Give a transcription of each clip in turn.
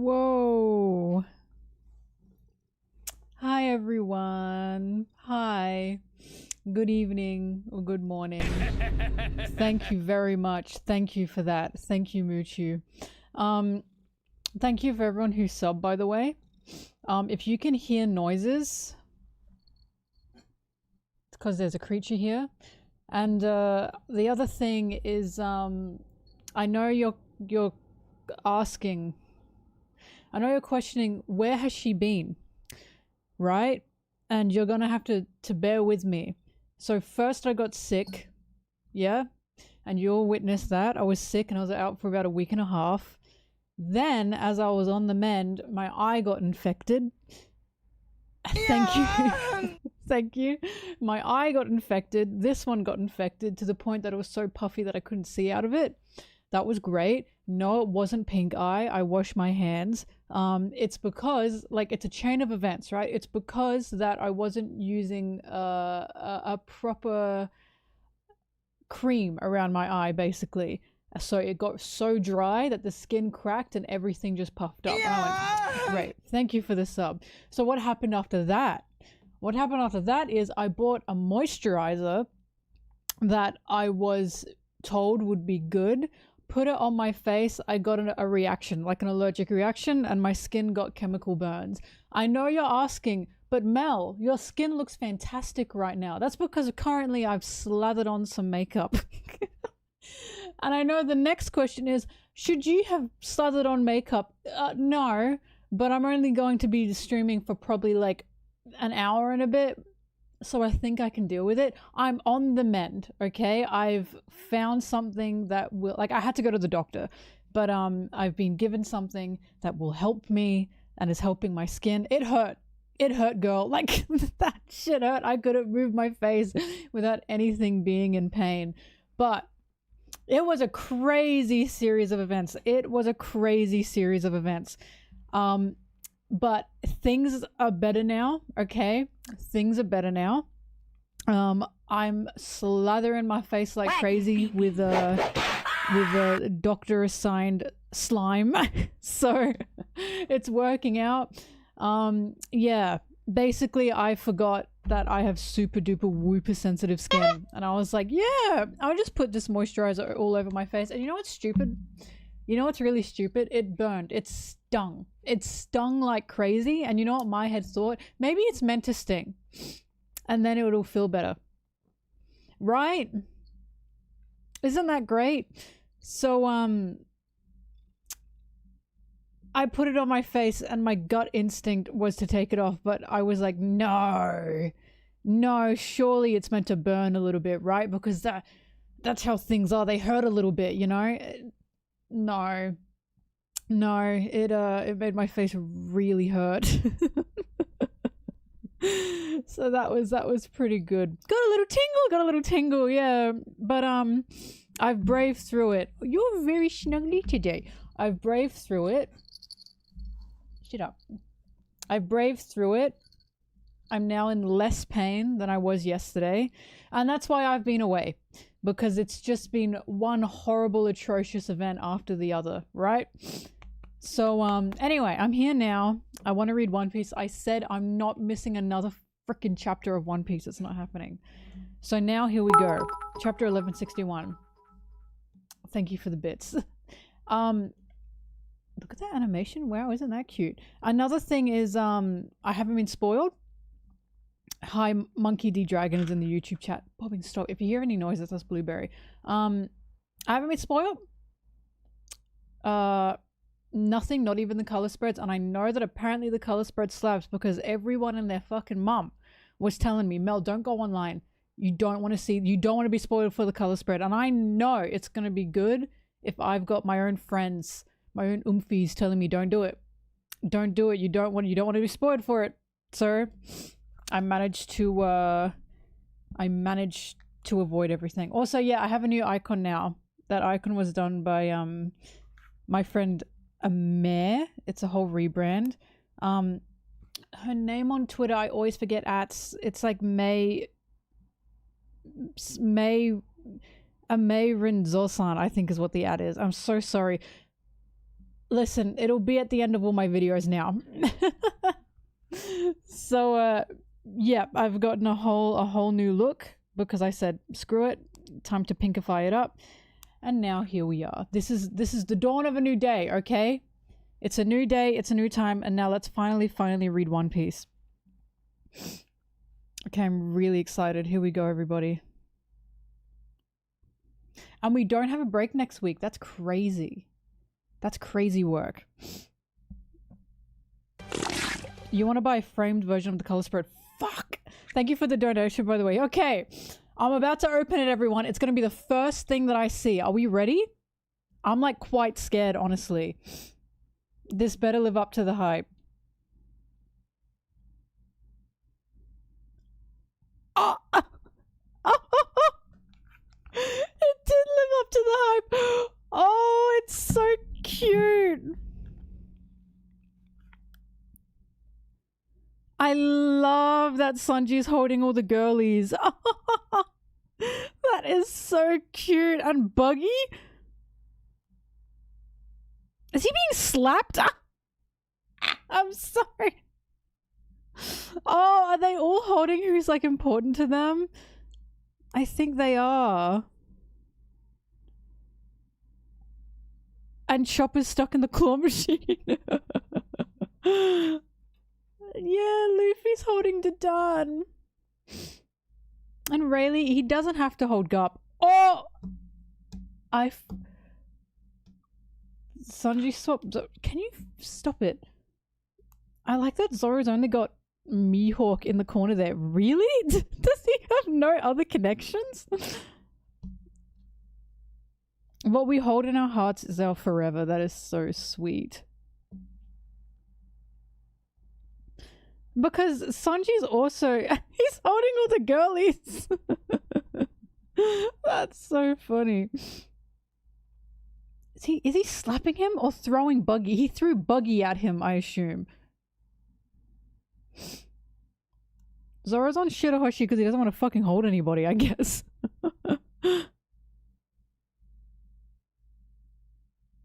Whoa. Hi, everyone. Hi. Good evening or good morning. Thank you very much. Thank you for that. Thank you, Moochu. Thank you for everyone who subbed, by the way. If you can hear noises, it's because there's a creature here. And the other thing is, I know you're asking, I know you're questioning, where has she been? Right? And you're gonna have to bear with me. So first I got sick, yeah? And you'll witness that. I was sick and I was out for about a week and a half. Then, as I was on the mend, my eye got infected. Thank you. Thank you. My eye got infected. This one got infected to the point that it was so puffy that I couldn't see out of it. That was great. No, it wasn't pink eye. I washed my hands. It's because, like, it's a chain of events, right? It's because that I wasn't using a proper cream around my eye, basically. So it got so dry that the skin cracked and everything just puffed up. And I went, great, thank you for the sub. So what happened after that? What happened after that is I bought a moisturizer that I was told would be good. Put it on my face. I got a reaction, like an allergic reaction, and my skin got chemical burns. I know you're asking, but Mel, your skin looks fantastic right now. That's because currently I've slathered on some makeup. And I know the next question is, should you have slathered on makeup? No, but I'm only going to be streaming for probably like an hour and a bit. So I think I can deal with it. I'm on the mend, okay? I've found something that will, like, I had to go to the doctor, but I've been given something that will help me and is helping my skin. It hurt. It hurt, girl. Like, that shit hurt. I couldn't move my face without anything being in pain. But it was a crazy series of events. It was a crazy series of events. But things are better now, okay? Things are better now. I'm slathering my face like crazy with a doctor assigned slime. So it's working out. Yeah, basically I forgot that I have super duper whooper sensitive skin, and I was like, yeah, I'll just put this moisturizer all over my face. And you know what's stupid? You know what's really stupid? It burned. It stung. It stung like crazy. And you know what my head thought? Maybe it's meant to sting, and then it'll feel better. Right? Isn't that great? So I put it on my face and my gut instinct was to take it off, but I was like, no, surely it's meant to burn a little bit, right? Because that's how things are. They hurt a little bit, you know? No, it made my face really hurt. So that was pretty good. Got a little tingle, yeah. But I've braved through it. You're very snuggly today. I've braved through it. Shut up. I braved through it. I'm now in less pain than I was yesterday. And that's why I've been away. Because it's just been one horrible, atrocious event after the other, right? So, anyway, I'm here now. I want to read One Piece. I said I'm not missing another freaking chapter of One Piece. It's not happening. So now here we go. Chapter 1161. Thank you for the bits. Look at that animation. Wow, isn't that cute? Another thing is, I haven't been spoiled. Hi, Monkey D Dragon is in the YouTube chat. Bobbing, stop. If you hear any noises, that's Blueberry. I haven't been spoiled. Nothing, not even the color spreads. And I know that apparently the color spread slaps because everyone and their fucking mum was telling me, Mel, don't go online. You don't want to be spoiled for the color spread. And I know it's going to be good if I've got my own friends, my own oomfies telling me, don't do it. Don't do it. You don't want to be spoiled for it. So I managed to avoid everything. Also, yeah, I have a new icon now. That icon was done by my friend Amare. It's a whole rebrand. Her name on Twitter, I always forget it's like May Rinzosan, I think is what the ad is. I'm so sorry. listen, it'll be at the end of all my videos now. So, yeah, I've gotten a whole new look because I said, screw it, time to pinkify it up. And now here we are. This is the dawn of a new day, okay? It's a new day, it's a new time, and now let's finally read One Piece. Okay, I'm really excited. Here we go, everybody. And we don't have a break next week. That's crazy. That's crazy work. You want to buy a framed version of the color spread? Fuck! Thank you for the donation, by the way. Okay, I'm about to open it, everyone. It's going to be the first thing that I see. Are we ready? I'm like quite scared, honestly. This better live up to the hype. Oh! It did live up to the hype. Oh, it's so cute. I love that Sanji's holding all the girlies. That is so cute. And Buggy? Is he being slapped? I'm sorry. Oh, are they all holding who's like important to them? I think they are. And Chopper's stuck in the claw machine. Yeah, Luffy's holding Dadan. And Rayleigh, he doesn't have to hold Garp. Oh! Sanji, stop. Can you stop it? I like that Zoro's only got Mihawk in the corner there. Really? Does he have no other connections? What we hold in our hearts is our forever. That is so sweet. Because Sanji's also... he's holding all the girlies. That's so funny. Is he slapping him or throwing Buggy? He threw Buggy at him, I assume. Zoro's on Shirahoshi because he doesn't want to fucking hold anybody, I guess.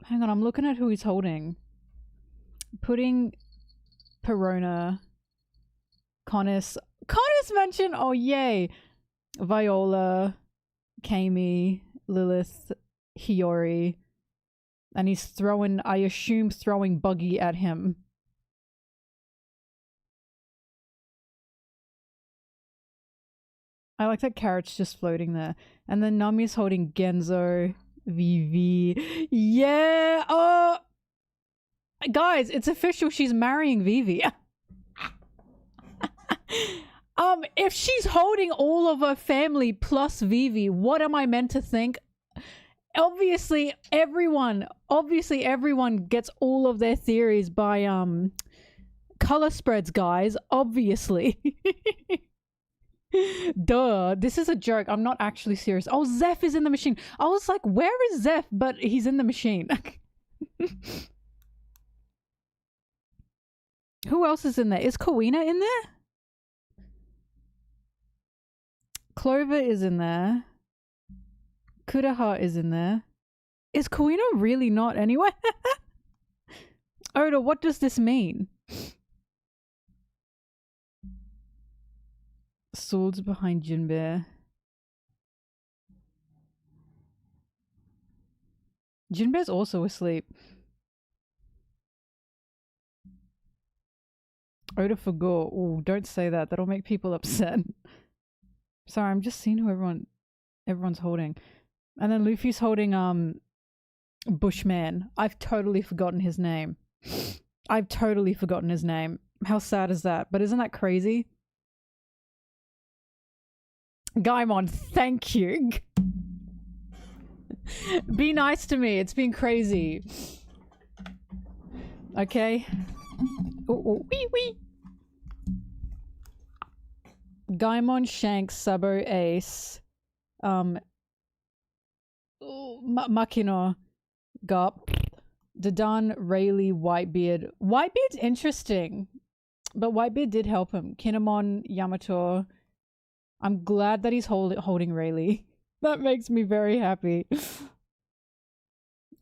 Hang on, I'm looking at who he's holding. Pudding, Perona, Connis mentioned, oh yay! Viola, Kami, Lilith, Hiyori. And he's throwing, I assume, throwing Buggy at him. I like that Carrot's just floating there. And then Nami's holding Genzo, Vivi. Yeah! Oh! Guys, it's official. She's marrying Vivi. If she's holding all of her family plus Vivi, what am I meant to think? Obviously everyone gets all of their theories by color spreads, guys. Obviously. Duh, this is a joke. I'm not actually serious. Oh, Zeph is in the machine. I was like, where is Zeph? But he's in the machine. Who else is in there? Is Kawina in there? Clover is in there. Kudaha is in there. Is Kawina really not anyway? Oda, what does this mean? Swords behind Jinbei. Jinbei's also asleep. Oda forgot. Ooh, don't say that. That'll make people upset. Sorry, I'm just seeing who everyone's holding. And then Luffy's holding Bushman. I've totally forgotten his name. I've totally forgotten his name. How sad is that? But isn't that crazy? Gaimon, thank you. Be nice to me. It's been crazy. Okay. Ooh, wee wee. Gaimon, Shanks, Sabo, Ace, Makino, Garp, Dadan, Rayleigh, Whitebeard. Whitebeard's interesting, but Whitebeard did help him. Kinemon, Yamato. I'm glad that he's holding Rayleigh. That makes me very happy.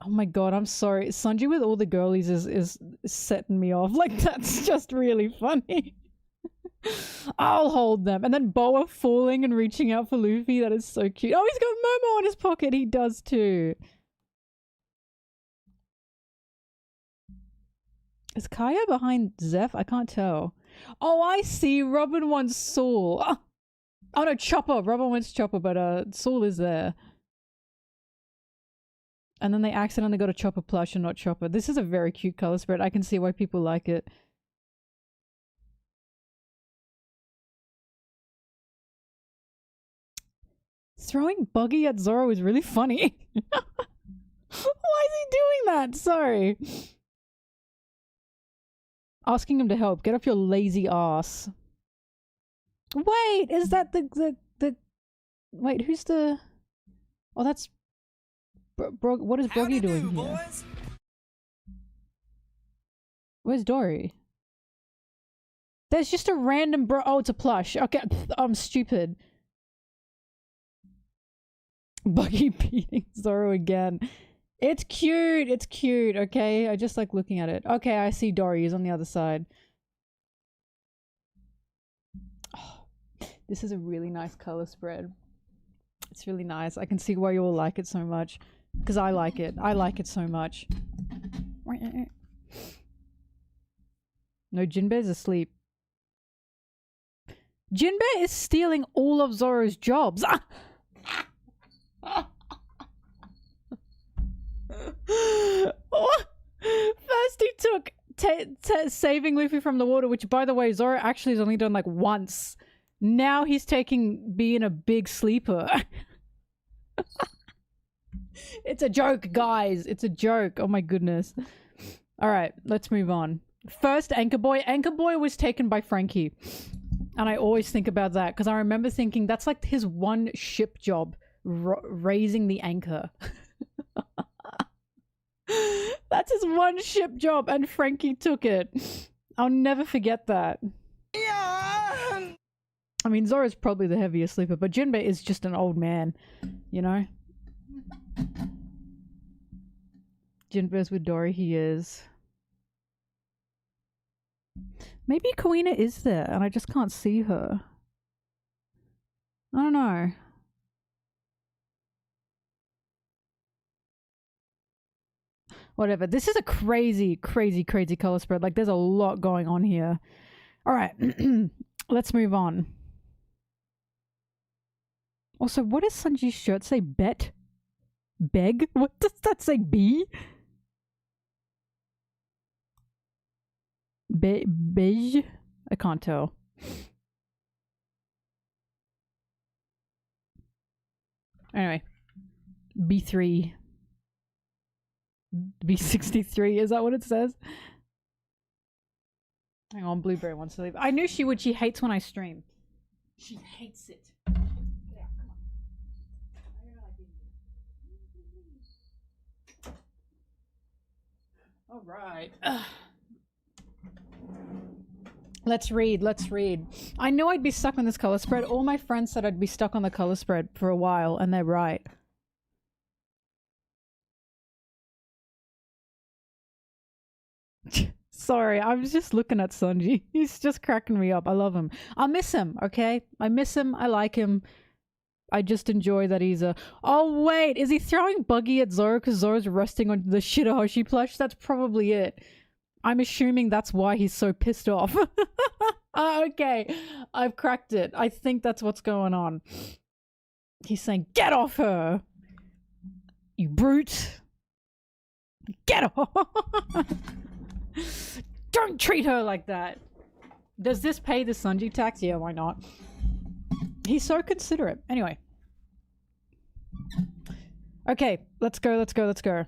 Oh my god, I'm sorry. Sanji with all the girlies is setting me off. Like, that's just really funny. I'll hold them. And then Boa falling and reaching out for Luffy. That is so cute. Oh, he's got Momo in his pocket. He does too. Is Kaya behind Zeph? I can't tell. Oh, I see. Robin wants Saul. Oh no, Chopper. Robin wants Chopper, but Saul is there. And then they accidentally got a Chopper plush and not Chopper. This is a very cute color spread. I can see why people like it. Throwing Buggy at Zoro is really funny. Why is he doing that? Sorry. Asking him to help. Get off your lazy ass. Wait, is that the... Wait, who's the... Oh, that's... what is Broggy doing here? Boys? Where's Dory? There's just a random oh, it's a plush. Okay, I'm stupid. Buggy beating Zoro again. It's cute. It's cute. Okay, I just like looking at it. Okay, I see Dory. He's on the other side. Oh, this is a really nice color spread. It's really nice. I can see why you all like it so much. Because I like it. I like it so much. No, Jinbei's asleep. Jinbei is stealing all of Zoro's jobs. First he took saving Luffy from the water, which by the way Zoro actually has only done like once. Now he's taking being a big sleeper. It's a joke, guys. It's a joke. Oh my goodness. Alright, let's move on. First, Anchor Boy. Anchor Boy was taken by Frankie. And I always think about that because I remember thinking that's like his one ship job. Raising the anchor. That's his one ship job and Frankie took it. I'll never forget that. Yeah. I mean, Zoro's probably the heaviest sleeper, but Jinbei is just an old man, you know? Jinbei's with Dory, he is. Maybe Kuina is there and I just can't see her. I don't know. Whatever. This is a crazy, crazy, crazy color spread. Like, there's a lot going on here. Alright. Let's move on. Also, what does Sanji's shirt say? Bet? Beg? What does that say? B? Beige? I can't tell. Anyway. B3. B63, is that what it says? Hang on, Blueberry wants to leave. I knew she would. She hates when I stream. She hates it. Yeah, come on. Alright. Let's read, let's read. I knew I'd be stuck on this color spread. All my friends said I'd be stuck on the color spread for a while, and they're right. Sorry, I was just looking at Sanji. He's just cracking me up. I love him. I'll miss him, okay? I miss him. I like him. I just enjoy that he's a... Oh, wait! Is he throwing Buggy at Zoro because Zoro's resting on the Shirahoshi plush? That's probably it. I'm assuming that's why he's so pissed off. Okay. I've cracked it. I think that's what's going on. He's saying, get off her! You brute! Get off! Don't treat her like that! Does this pay the Sanji tax? Yeah, why not? He's so considerate. Anyway. Okay, let's go, let's go, let's go.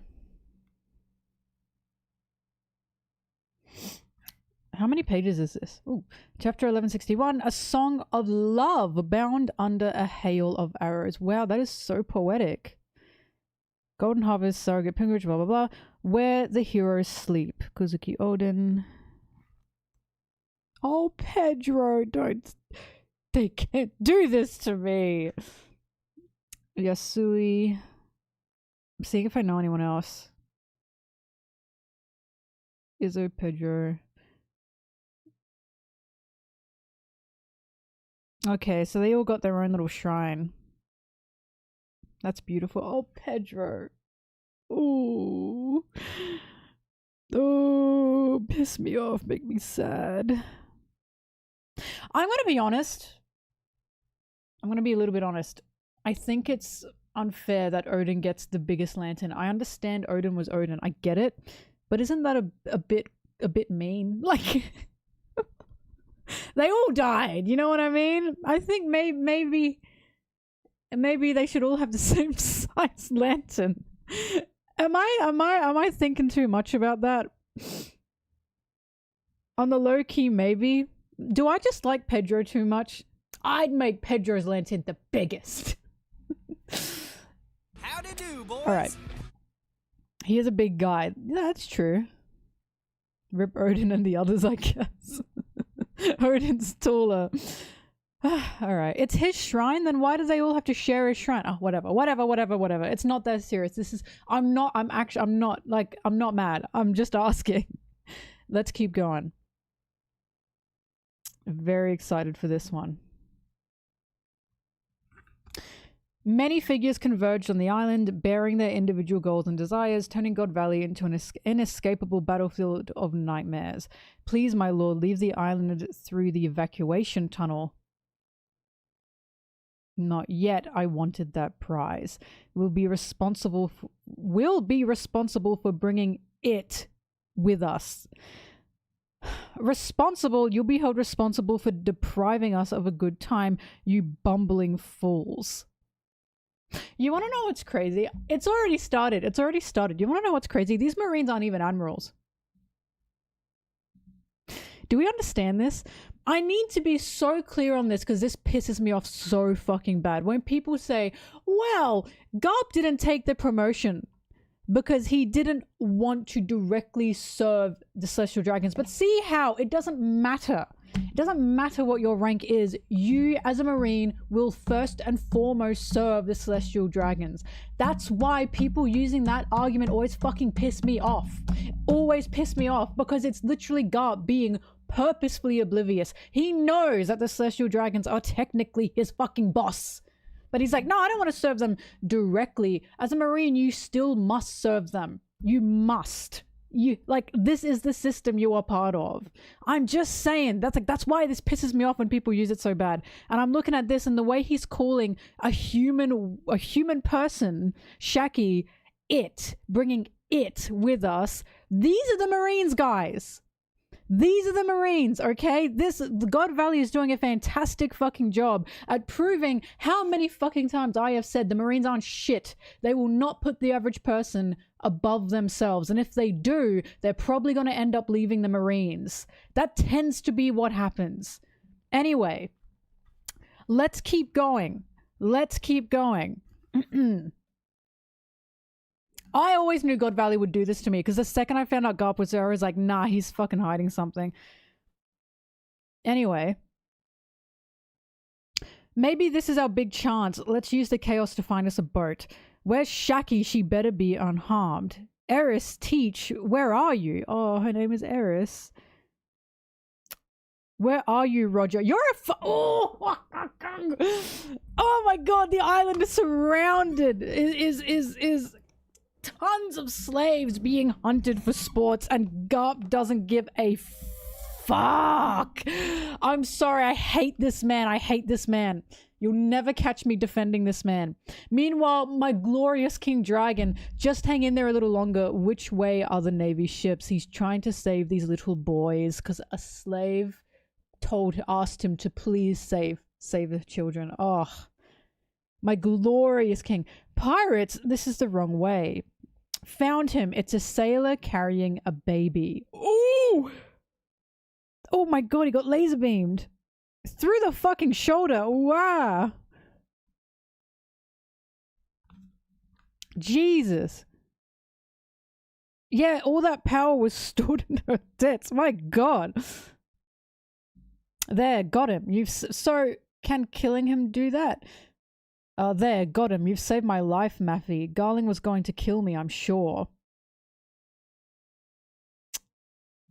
How many pages is this? Ooh. Chapter 1161. A Song of Love bound under a hail of arrows. Wow, that is so poetic. Golden Harvest, Surrogate Pilgrimage, blah blah blah. Where the heroes sleep. Kuzuki Odin. Oh, Pedro, don't... They can't do this to me. Yasui. I'm seeing if I know anyone else. Izzo, Pedro. Okay, so they all got their own little shrine. That's beautiful. Oh, Pedro. Ooh. Oh, piss me off, make me sad. I'm gonna be honest. I'm gonna be a little bit honest. I think it's unfair that Odin gets the biggest lantern. I understand Odin was Odin. I get it. But isn't that a bit mean? Like they all died, you know what I mean? I think maybe they should all have the same size lantern. Am I thinking too much about that? On the low key, maybe. Do I just like Pedro too much? I'd make Pedro's lantern the biggest. Howdy do, boys. All right. He is a big guy. Yeah, that's true. Rip Odin and the others, I guess. Odin's taller. Alright. It's his shrine, then why do they all have to share his shrine? Oh, whatever. It's not that serious. This is I'm not mad. I'm just asking. Let's keep going. Very excited for this one. Many figures converged on the island, bearing their individual goals and desires, turning God Valley into an inescapable battlefield of nightmares. Please, my lord, leave the island through the evacuation tunnel. Not yet. I wanted that prize. We'll be responsible for bringing it with us. Responsible? You'll be held responsible for depriving us of a good time, you bumbling fools. You want to know what's crazy? It's already started. You want to know what's crazy? These Marines aren't even admirals. Do we understand this? I need to be so clear on this because this pisses me off so fucking bad. When people say, well, Garp didn't take the promotion because he didn't want to directly serve the Celestial Dragons. But see how it doesn't matter. It doesn't matter what your rank is. You, as a Marine, will first and foremost serve the Celestial Dragons. That's why people using that argument always fucking piss me off. Always piss me off because it's literally Garp being purposefully oblivious. He knows that the Celestial Dragons are technically his fucking boss. But he's like, no, I don't want to serve them directly. As a Marine, you still must serve them. You must. You like, this is the system you are part of. I'm just saying, that's why this pisses me off when people use it so bad. And I'm looking at this and the way he's calling a human person, Shakky, bringing it with us. These are the Marines, guys. These are the Marines, okay? The God Valley is doing a fantastic fucking job at proving how many fucking times I have said the Marines aren't shit. They will not put the average person above themselves. And if they do, they're probably going to end up leaving the Marines. That tends to be what happens. Anyway, let's keep going. I always knew God Valley would do this to me because the second I found out Garp was there, I was like, nah, he's fucking hiding something. Anyway. Maybe this is our big chance. Let's use the chaos to find us a boat. Where's Shakky? She better be unharmed. Eris, Teach, where are you? Oh, her name is Eris. Where are you, Roger? You're a oh! Oh my god, the island is surrounded. Is tons of slaves being hunted for sports and Garp doesn't give a fuck. I'm sorry, I hate this man. You'll never catch me defending this man. Meanwhile, my glorious King Dragon, just hang in there a little longer. Which way are the Navy ships? He's trying to save these little boys because a slave asked him to please save the children. Oh, my glorious king. Pirates, this is the wrong way. Found him. It's a sailor carrying a baby. Ooh! Oh my god, he got laser beamed. Through the fucking shoulder. Wow. Jesus. Yeah, all that power was stored in her tits. My god. There, got him. So, can killing him do that? There, got him. You've saved my life, Maffy. Garling was going to kill me, I'm sure.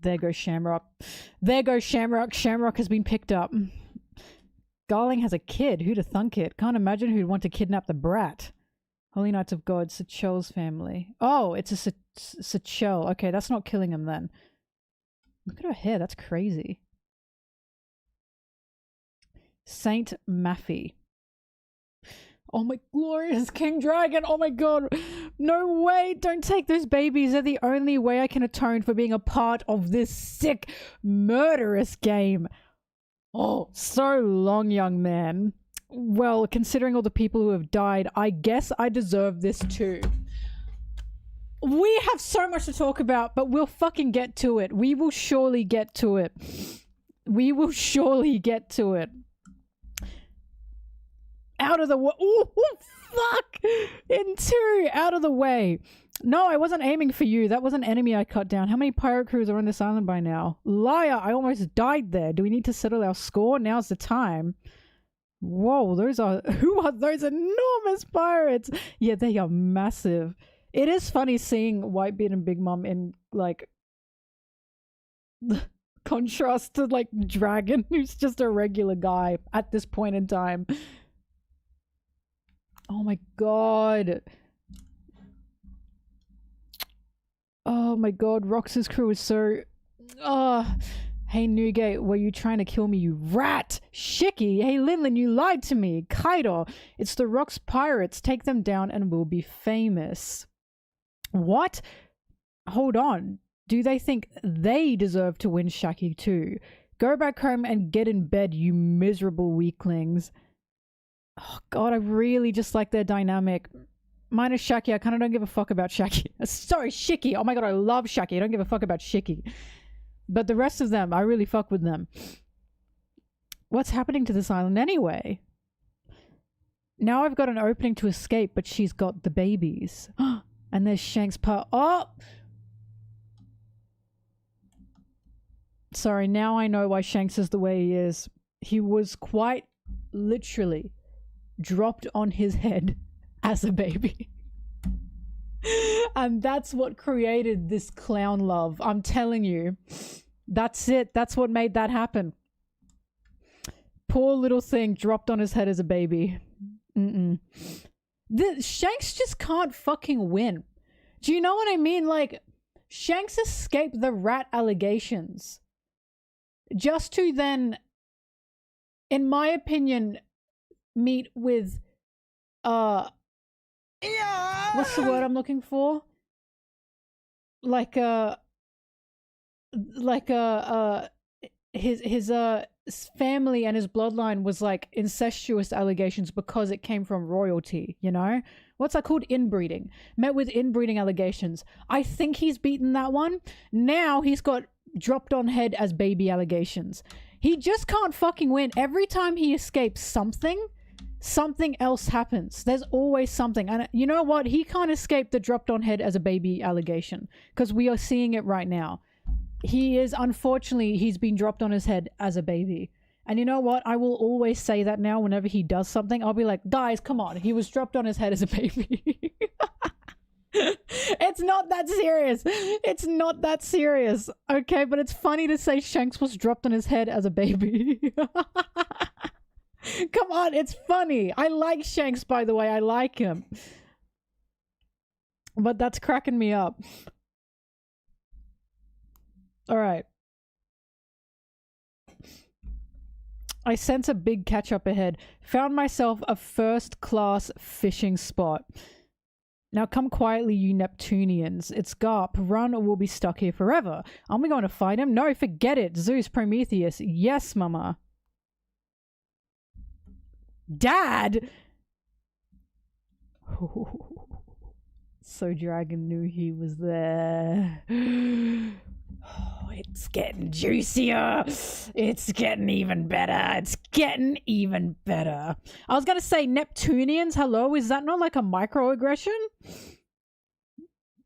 There goes Shamrock. There goes Shamrock. Shamrock has been picked up. Garling has a kid. Who'd have thunk it? Can't imagine who'd want to kidnap the brat. Holy Knights of God, Sachel's family. Oh, it's a Sachel. Okay, that's not killing him then. Look at her hair. That's crazy. Saint Maffy. Oh my glorious King Dragon. Oh my god. No way. Don't take those babies. They're the only way I can atone for being a part of this sick, murderous game. Oh, so long, young man. Well, considering all the people who have died, I guess I deserve this too. We have so much to talk about, but we'll fucking get to it. We will surely get to it. We will surely get to it. Out of the way. Ooh, fuck! In two, out of the way. No, I wasn't aiming for you. That was an enemy I cut down. How many pirate crews are on this island by now? Liar, I almost died there. Do we need to settle our score? Now's the time. Whoa, those are... Who are those enormous pirates? Yeah, they are massive. It is funny seeing Whitebeard and Big Mom in, like... contrast to, like, Dragon, who's just a regular guy at this point in time. Oh my god. Oh my god, Rox's crew is so... Hey Newgate, were you trying to kill me, you rat? Shakky, hey Linlin, you lied to me. Kaido, it's the Rox pirates. Take them down and we'll be famous. What? Hold on. Do they think they deserve to win Shakky too? Go back home and get in bed, you miserable weaklings. Oh god, I really just like their dynamic. Minus Shakky, I kind of don't give a fuck about Shakky. Sorry, Shakky. Oh my god, I love Shakky. I don't give a fuck about Shakky. But the rest of them, I really fuck with them. What's happening to this island anyway? Now I've got an opening to escape, but she's got the babies. And there's Shanks' part. Oh! Sorry, now I know why Shanks is the way he is. He was quite literally dropped on his head as a baby. And that's what created this clown love. I'm telling you. That's it. That's what made that happen. Poor little thing dropped on his head as a baby. Shanks just can't fucking win. Do you know what I mean? Like, Shanks escaped the rat allegations. Just to then, in my opinion, meet with, what's the word I'm looking for? His family and his bloodline was like incestuous allegations because it came from royalty, you know? What's that called? Inbreeding. Met with inbreeding allegations. I think he's beaten that one. Now he's got dropped on head as baby allegations. He just can't fucking win. Every time he escapes something else happens. There's always something. And you know what? He can't escape the dropped on head as a baby allegation because we are seeing it right now. He is, unfortunately, he's been dropped on his head as a baby. And you know what? I will always say that now whenever he does something. I'll be like, guys, come on. He was dropped on his head as a baby. It's not that serious. It's not that serious. Okay, but it's funny to say Shanks was dropped on his head as a baby. Come on, it's funny. I like Shanks, by the way. I like him. But that's cracking me up. Alright. I sense a big catch up ahead. Found myself a first-class fishing spot. Now come quietly, you Neptunians. It's Garp. Run or we'll be stuck here forever. Aren't we going to fight him? No, forget it. Zeus, Prometheus. Yes, mama. Dad! So Dragon knew he was there. Oh, it's getting juicier. It's getting even better. It's getting even better. I was going to say Neptunians. Hello? Is that not like a microaggression?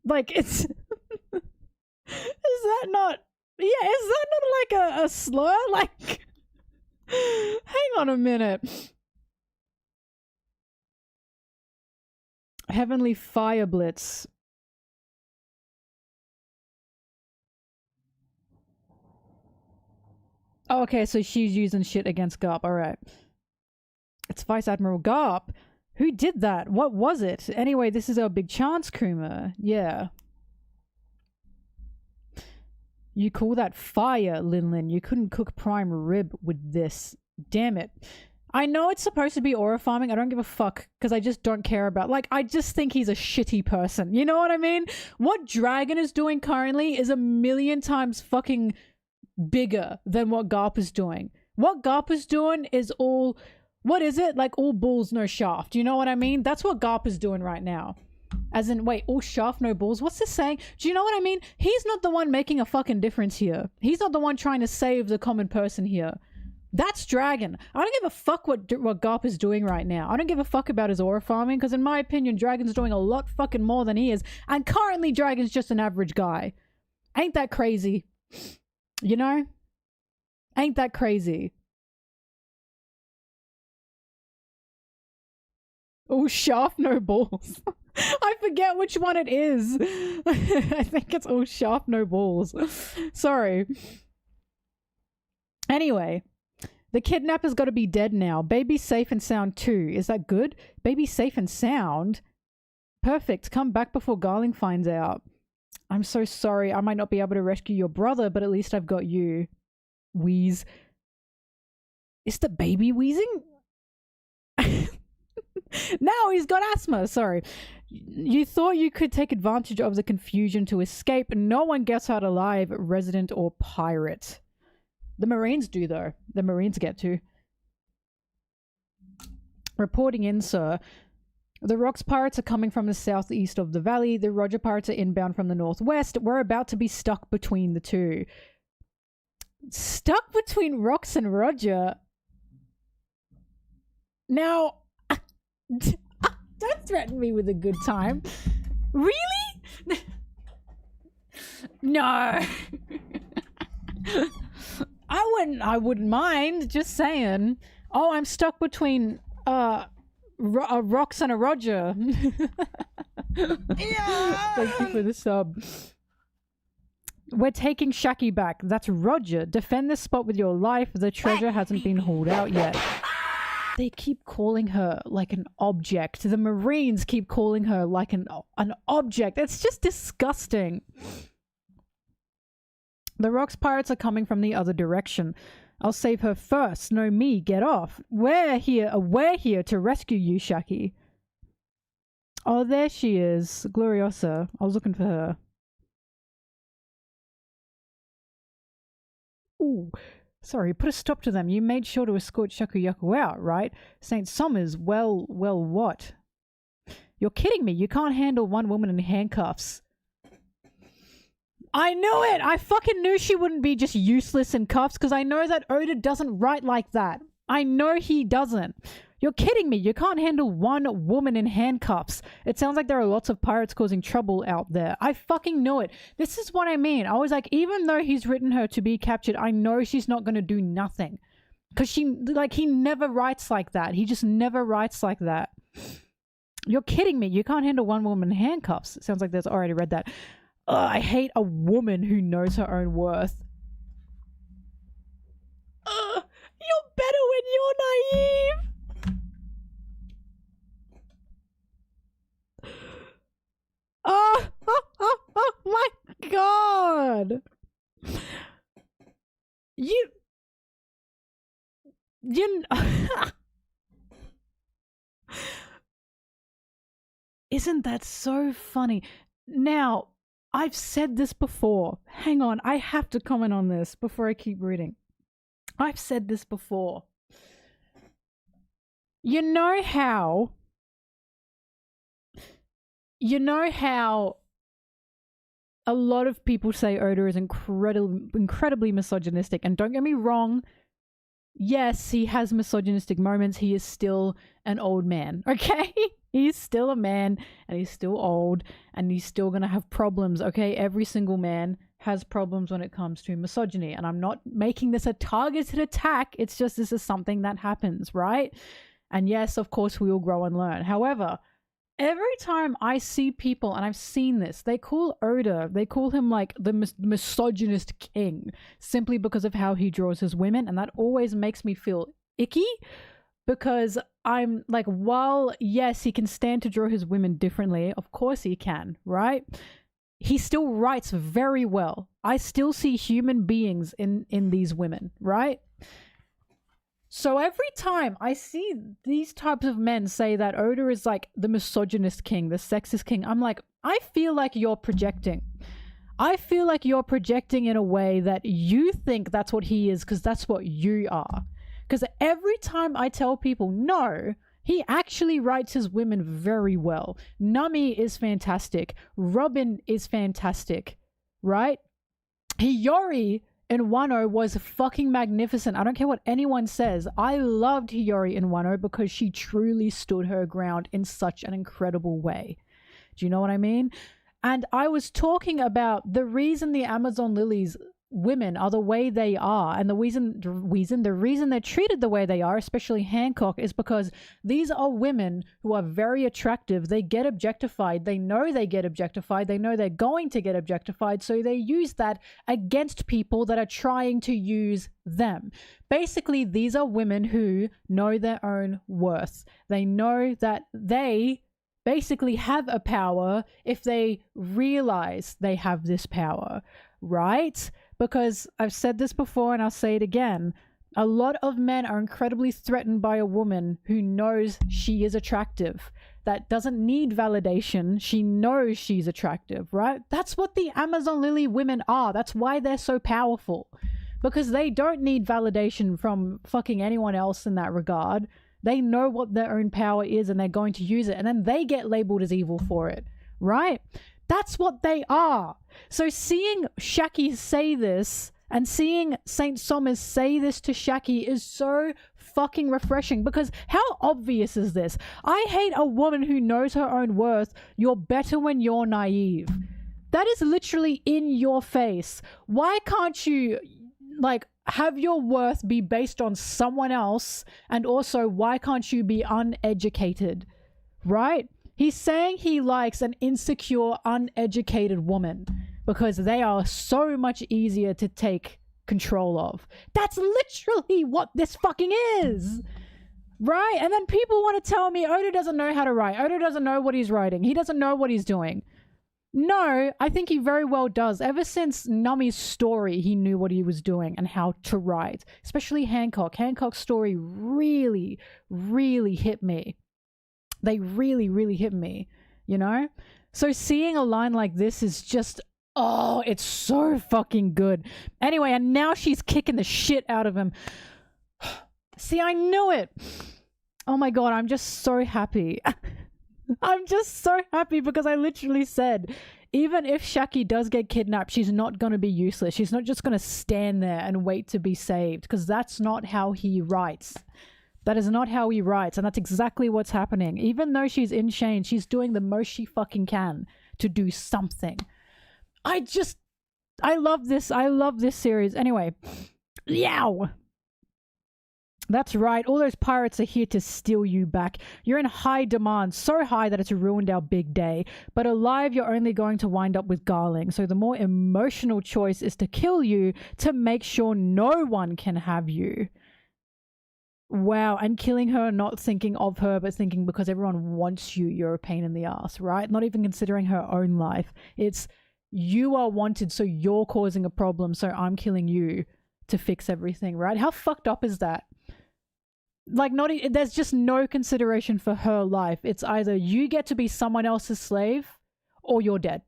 Like, it's... Is that not... Yeah, is that not like a slur? Like... Hang on a minute. Heavenly Fire Blitz. Oh, okay, so she's using shit against Garp. All right. It's Vice Admiral Garp. Who did that? What was it? Anyway, this is our big chance, Kuma. Yeah. You call that fire, Lin. You couldn't cook prime rib with this. Damn it. I know it's supposed to be aura farming. I don't give a fuck because I just don't care about... Like, I just think he's a shitty person. You know what I mean? What Dragon is doing currently is a million times fucking bigger than what Garp is doing. What Garp is doing is all... What is it? Like, all balls, no shaft. You know what I mean? That's what Garp is doing right now. As in, wait, all shaft, no balls? What's this saying? Do you know what I mean? He's not the one making a fucking difference here. He's not the one trying to save the common person here. That's Dragon. I don't give a fuck what Garp is doing right now. I don't give a fuck about his aura farming because in my opinion, Dragon's doing a lot fucking more than he is. And currently, Dragon's just an average guy. Ain't that crazy? You know? Ain't that crazy? Oh, shaft, no balls. I forget which one it is. I think it's all shaft, no balls. Sorry. Anyway, the kidnapper's got to be dead now. Baby's safe and sound too. Is that good? Baby's safe and sound? Perfect. Come back before Garling finds out. I'm so sorry. I might not be able to rescue your brother, but at least I've got you. Wheeze. Is the baby wheezing? Now he's got asthma. Sorry. You thought you could take advantage of the confusion to escape. No one gets out alive, resident or pirate. The Marines do, though. The Marines get to. Reporting in, sir. The Rocks pirates are coming from the southeast of the valley. The Roger pirates are inbound from the northwest. We're about to be stuck between the two. Stuck between Rocks and Roger? Now... Don't threaten me with a good time. Really? No. I wouldn't mind, just saying. Oh, I'm stuck between Rocks and a Roger. Yeah. Thank you for the sub. We're taking Shakky back. That's Roger. Defend this spot with your life. The treasure hasn't been hauled out yet. They keep calling her like an object. The Marines keep calling her like an object. It's just disgusting. The Rocks pirates are coming from the other direction. I'll save her first. No, me. Get off. We're here to rescue you, Shakky. Oh, there she is. Gloriosa. I was looking for her. Ooh. Sorry, put a stop to them. You made sure to escort Shakuyaku out, right? St. Somers, well, what? You're kidding me. You can't handle one woman in handcuffs. I knew it! I fucking knew she wouldn't be just useless in cuffs because I know that Oda doesn't write like that. I know he doesn't. You're kidding me. You can't handle one woman in handcuffs. It sounds like there are lots of pirates causing trouble out there. I fucking knew it. This is what I mean. I was like, even though he's written her to be captured, I know she's not going to do nothing. Because he never writes like that. He just never writes like that. You're kidding me. You can't handle one woman in handcuffs. It sounds like there's already read that. Ugh, I hate a woman who knows her own worth. Ugh, you're better when you're naive. Oh my god. You Isn't that so funny? Now, I've said this before. Hang on, I have to comment on this before I keep reading. I've said this before. You know how a lot of people say Oda is incredibly misogynistic, and don't get me wrong, yes, he has misogynistic moments. He is still an old man, okay? He's still a man, and he's still old, and he's still gonna have problems, okay? Every single man has problems when it comes to misogyny, and I'm not making this a targeted attack. It's just this is something that happens, right? And yes, of course, we all grow and learn. However, every time I see people, and I've seen this, they call Oda, they call him like the misogynist king simply because of how he draws his women. And that always makes me feel icky, because I'm like, while yes, he can stand to draw his women differently, of course he can, right? He still writes very well. I still see human beings in these women, right? So every time I see these types of men say that Oda is like the misogynist king, the sexist king, I'm like, I feel like you're projecting. I feel like you're projecting in a way that you think that's what he is because that's what you are. Because every time I tell people, no, he actually writes his women very well. Nami is fantastic. Robin is fantastic, right? Hiyori in Wano was fucking magnificent. I don't care what anyone says. I loved Hiyori in Wano because she truly stood her ground in such an incredible way. Do you know what I mean? And I was talking about the reason the Amazon lilies women are the way they are, and the reason they're treated the way they are, especially Hancock, is because these are women who are very attractive. They get objectified. They know they get objectified. They know they're going to get objectified, so they use that against people that are trying to use them. Basically, these are women who know their own worth. They know that they basically have a power if they realize they have this power, right? Because I've said this before and I'll say it again. A lot of men are incredibly threatened by a woman who knows she is attractive, that doesn't need validation. She knows she's attractive, right? That's what the Amazon Lily women are. That's why they're so powerful, because they don't need validation from fucking anyone else in that regard. They know what their own power is and they're going to use it, and then they get labeled as evil for it, right? That's what they are. So seeing Shakky say this and seeing Saint Somers say this to Shakky is so fucking refreshing, because how obvious is this? I hate a woman who knows her own worth. You're better when you're naive. That is literally in your face. Why can't you like have your worth be based on someone else? And also, why can't you be uneducated, right? He's saying he likes an insecure, uneducated woman because they are so much easier to take control of. That's literally what this fucking is, right? And then people want to tell me Oda doesn't know how to write. Oda doesn't know what he's writing. He doesn't know what he's doing. No, I think he very well does. Ever since Nami's story, he knew what he was doing and how to write. Especially Hancock. Hancock's story really, really hit me. They really, really hit me, you know? So seeing a line like this is just, oh, it's so fucking good. Anyway, and now she's kicking the shit out of him. See, I knew it. Oh my God, I'm just so happy. I'm just so happy because I literally said, even if Shakky does get kidnapped, she's not going to be useless. She's not just going to stand there and wait to be saved, because that's not how he writes. That is not how he writes, and that's exactly what's happening. Even though she's in chains, she's doing the most she fucking can to do something. I love this. I love this series. Anyway, yow! That's right, all those pirates are here to steal you back. You're in high demand, so high that it's ruined our big day. But alive, you're only going to wind up with Garling. So the more emotional choice is to kill you to make sure no one can have you. Wow, and killing her, not thinking of her, but thinking because everyone wants you, you're a pain in the ass, right? Not even considering her own life. It's, you are wanted, so you're causing a problem, so I'm killing you to fix everything, right? How fucked up is that? Like, there's just no consideration for her life. It's either you get to be someone else's slave, or you're dead.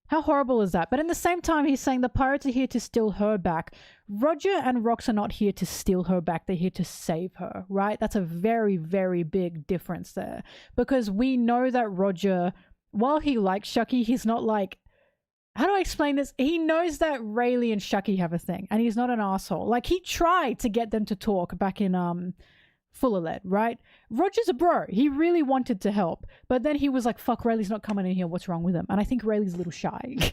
How horrible is that? But in the same time, he's saying the pirates are here to steal her back. Roger and Rox are not here to steal her back. They're here to save her, right? That's a very, very big difference there. Because we know that Roger, while he likes Shakky, he's not like, how do I explain this? He knows that Rayleigh and Shakky have a thing, and he's not an asshole. Like, he tried to get them to talk back in full of lead, right? Roger's a bro. He really wanted to help. But then he was like, fuck, Rayleigh's not coming in here. What's wrong with him? And I think Rayleigh's a little shy.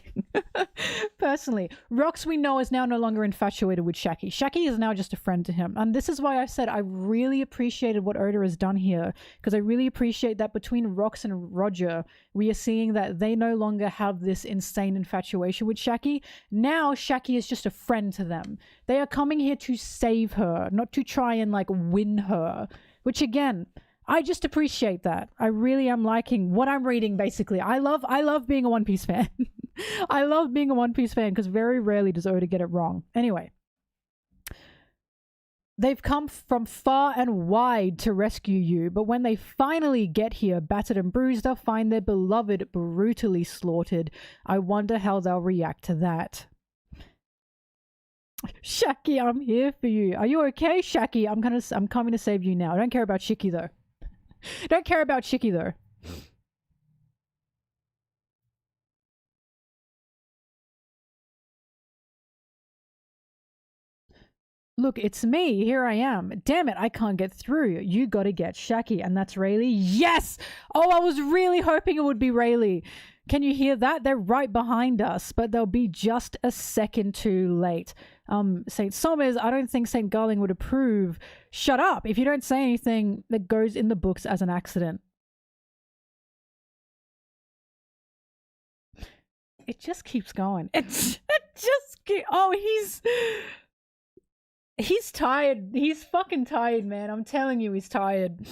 Personally. Rox, we know, is now no longer infatuated with Shakky. Shakky is now just a friend to him. And this is why I said I really appreciated what Oda has done here. Because I really appreciate that between Rox and Roger, we are seeing that they no longer have this insane infatuation with Shakky. Now Shakky is just a friend to them. They are coming here to save her, not to try and like win her. Which again, I just appreciate that. I really am liking what I'm reading, basically. I love being a One Piece fan. I love being a One Piece fan because very rarely does Oda get it wrong. Anyway. They've come from far and wide to rescue you, but when they finally get here, battered and bruised, they'll find their beloved brutally slaughtered. I wonder how they'll react to that. Shakky, I'm here for you. Are you okay, Shakky? I'm coming to save you now. I don't care about Shikky though. Don't care about Shikky though. Look, it's me. Here I am. Damn it, I can't get through. You gotta get Shakky. And that's Rayleigh. Yes! Oh, I was really hoping it would be Rayleigh. Can you hear that? They're right behind us, but they'll be just a second too late. St. Somers, I don't think St. Garling would approve. Shut up! If you don't say anything that goes in the books as an accident. It just keeps going. It just keeps... Oh, he's tired. He's fucking tired, man. I'm telling you, he's tired.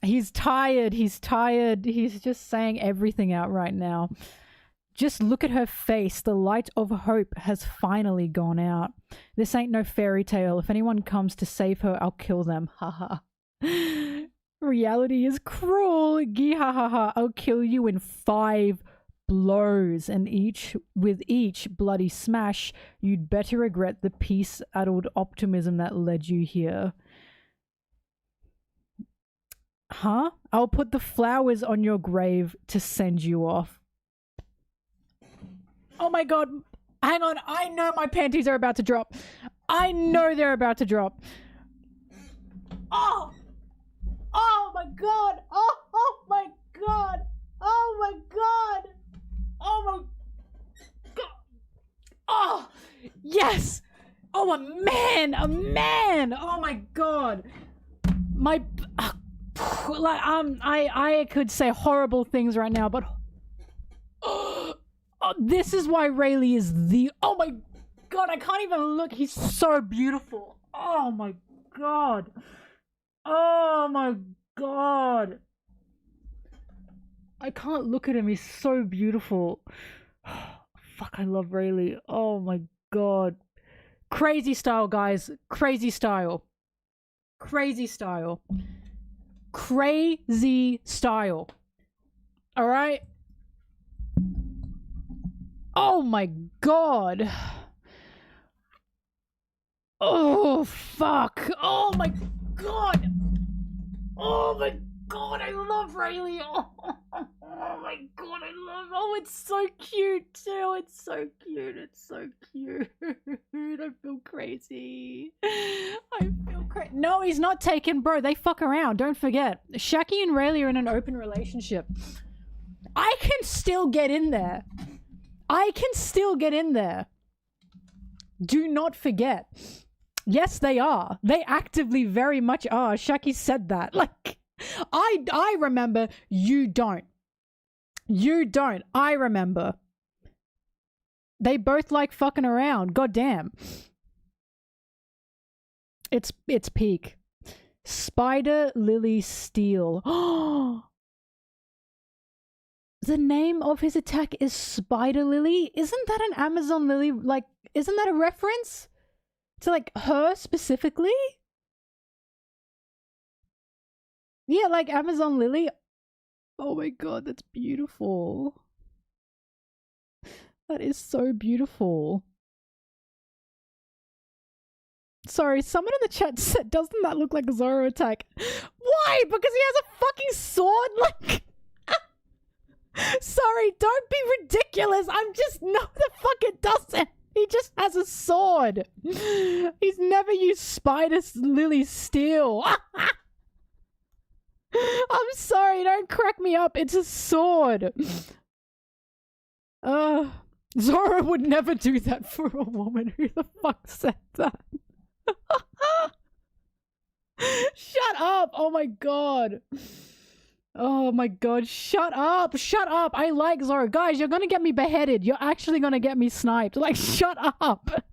He's tired. He's tired. He's just saying everything out right now. Just look at her face. The light of hope has finally gone out. This ain't no fairy tale. If anyone comes to save her, I'll kill them. Haha. Reality is cruel. Gee ha ha ha. I'll kill you in 5 blows, and with each bloody smash, you'd better regret the peace-addled optimism that led you here. Huh? I'll put the flowers on your grave to send you off. Oh my god. Hang on. I know my panties are about to drop. I know they're about to drop. Oh! Oh my god! Oh my god! Oh my god! Oh my god! Oh! Yes! Oh, a man! A man! Oh my god! My... like, I could say horrible things right now, but... Oh, this is why Rayleigh is the... Oh my god, I can't even look. He's so beautiful. Oh my god. Oh my god. I can't look at him. He's so beautiful. Fuck, I love Rayleigh. Oh my god. Crazy style, guys. Crazy style. Crazy style. Crazy style. Alright? Oh my god. Oh, fuck. Oh my god. Oh my god, I love Rayleigh. Oh my god, I love... Oh, it's so cute too. It's so cute. It's so cute. I feel crazy. I feel crazy. No, he's not taken, bro. They fuck around. Don't forget. Shakky and Rayleigh are in an open relationship. I can still get in there. I can still get in there. Do not forget. Yes, they are. They actively very much are. Shakky said that. Like, I remember. You don't. You don't. I remember. They both like fucking around. God damn. It's peak. Spider Lily Steel. Oh. The name of his attack is Spider Lily? Isn't that an Amazon Lily? Like, isn't that a reference to, like, her specifically? Yeah, like Amazon Lily. Oh my god, that's beautiful. That is so beautiful. Sorry, someone in the chat said, doesn't that look like a Zoro attack? Why? Because he has a fucking sword? Like... Sorry, don't be ridiculous. I'm just... No, the fuck it doesn't. He just has a sword. He's never used Spider Lily Steel. I'm sorry, don't crack me up. It's a sword. Zora would never do that for a woman. Who the fuck said that? Shut up! Oh my god. Oh my god, shut up! Shut up! I like Zora. Guys, you're gonna get me beheaded. You're actually gonna get me sniped. Like, shut up!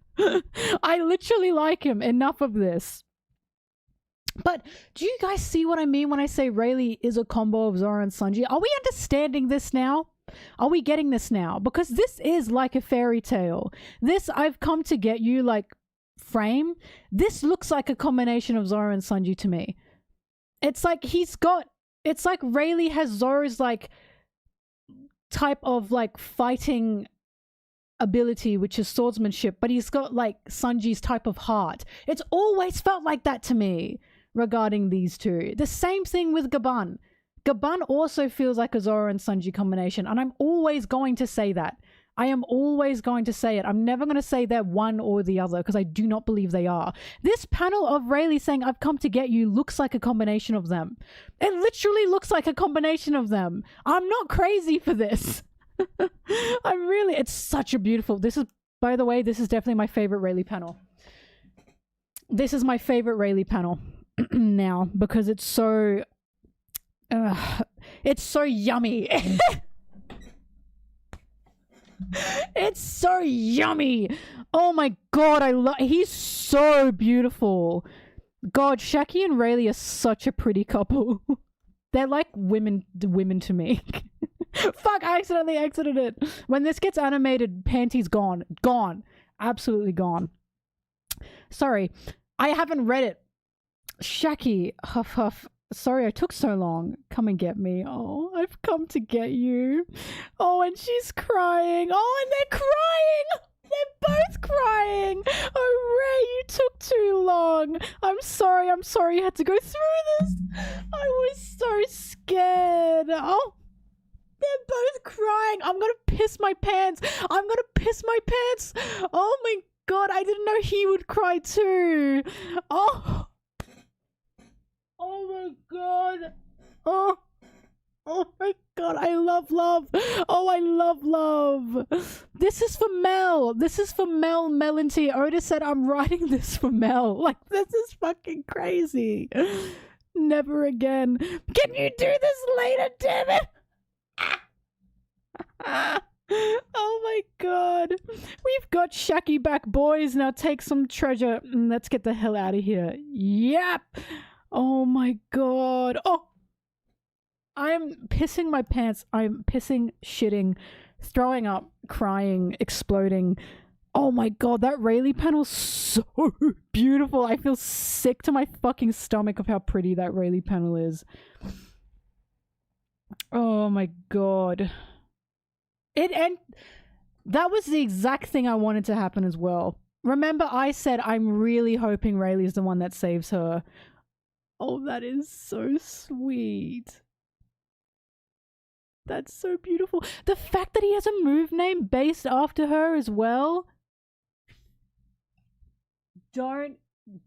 I literally like him. Enough of this. But do you guys see what I mean when I say Rayleigh is a combo of Zora and Sanji? Are we understanding this now? Are we getting this now? Because this is like a fairy tale. This I've come to get you like frame. This looks like a combination of Zora and Sanji to me. It's like it's like Rayleigh has Zora's like type of like fighting ability, which is swordsmanship, but he's got like Sanji's type of heart. It's always felt like that to me regarding these two. The same thing with Gaban. Gaban also feels like a Zora and Sanji combination, and I'm always going to say that. I am always going to say it. I'm never going to say they're one or the other because I do not believe they are. This panel of Rayleigh saying, "I've come to get you," looks like a combination of them. It literally looks like a combination of them. I'm not crazy for this. I'm really... It's such a beautiful... This is... By the way, this is definitely my favorite Rayleigh panel. This is my favorite Rayleigh panel now because it's so... it's so yummy. It's so yummy. Oh my god, I love... He's so beautiful. God, Shakky and Rayleigh are such a pretty couple. They're like women to me. Fuck, I accidentally exited it. When this gets animated, Panty's gone. Gone. Absolutely gone. Sorry. I haven't read it. Shakky. Huff huff. Sorry I took so long. Come and get me. Oh, I've come to get you. Oh, and she's crying. Oh, and they're crying. They're both crying. Oh, Ray, you took too long. I'm sorry you had to go through this. I was so scared. Oh, they're both crying. I'm gonna piss my pants. I'm gonna piss my pants. Oh my god, I didn't know he would cry too. Oh. Oh my god. Oh. Oh my god, I love love. Oh, I love love. This is for Mel. This is for Mel, MelonTeee. Otis said I'm writing this for Mel. Like, this is fucking crazy. Never again. Can you do this later, damn it? Oh my god. We've got Shakky back, boys. Now take some treasure. Let's get the hell out of here. Yep. Oh my god. Oh. I'm pissing my pants. I'm pissing, shitting, throwing up, crying, exploding. Oh my god, that Rayleigh panel's so beautiful. I feel sick to my fucking stomach of how pretty that Rayleigh panel is. Oh my god. And that was the exact thing I wanted to happen as well. Remember, I said I'm really hoping Rayleigh's the one that saves her. Oh, that is so sweet. That's so beautiful. The fact that he has a move name based after her as well. Don't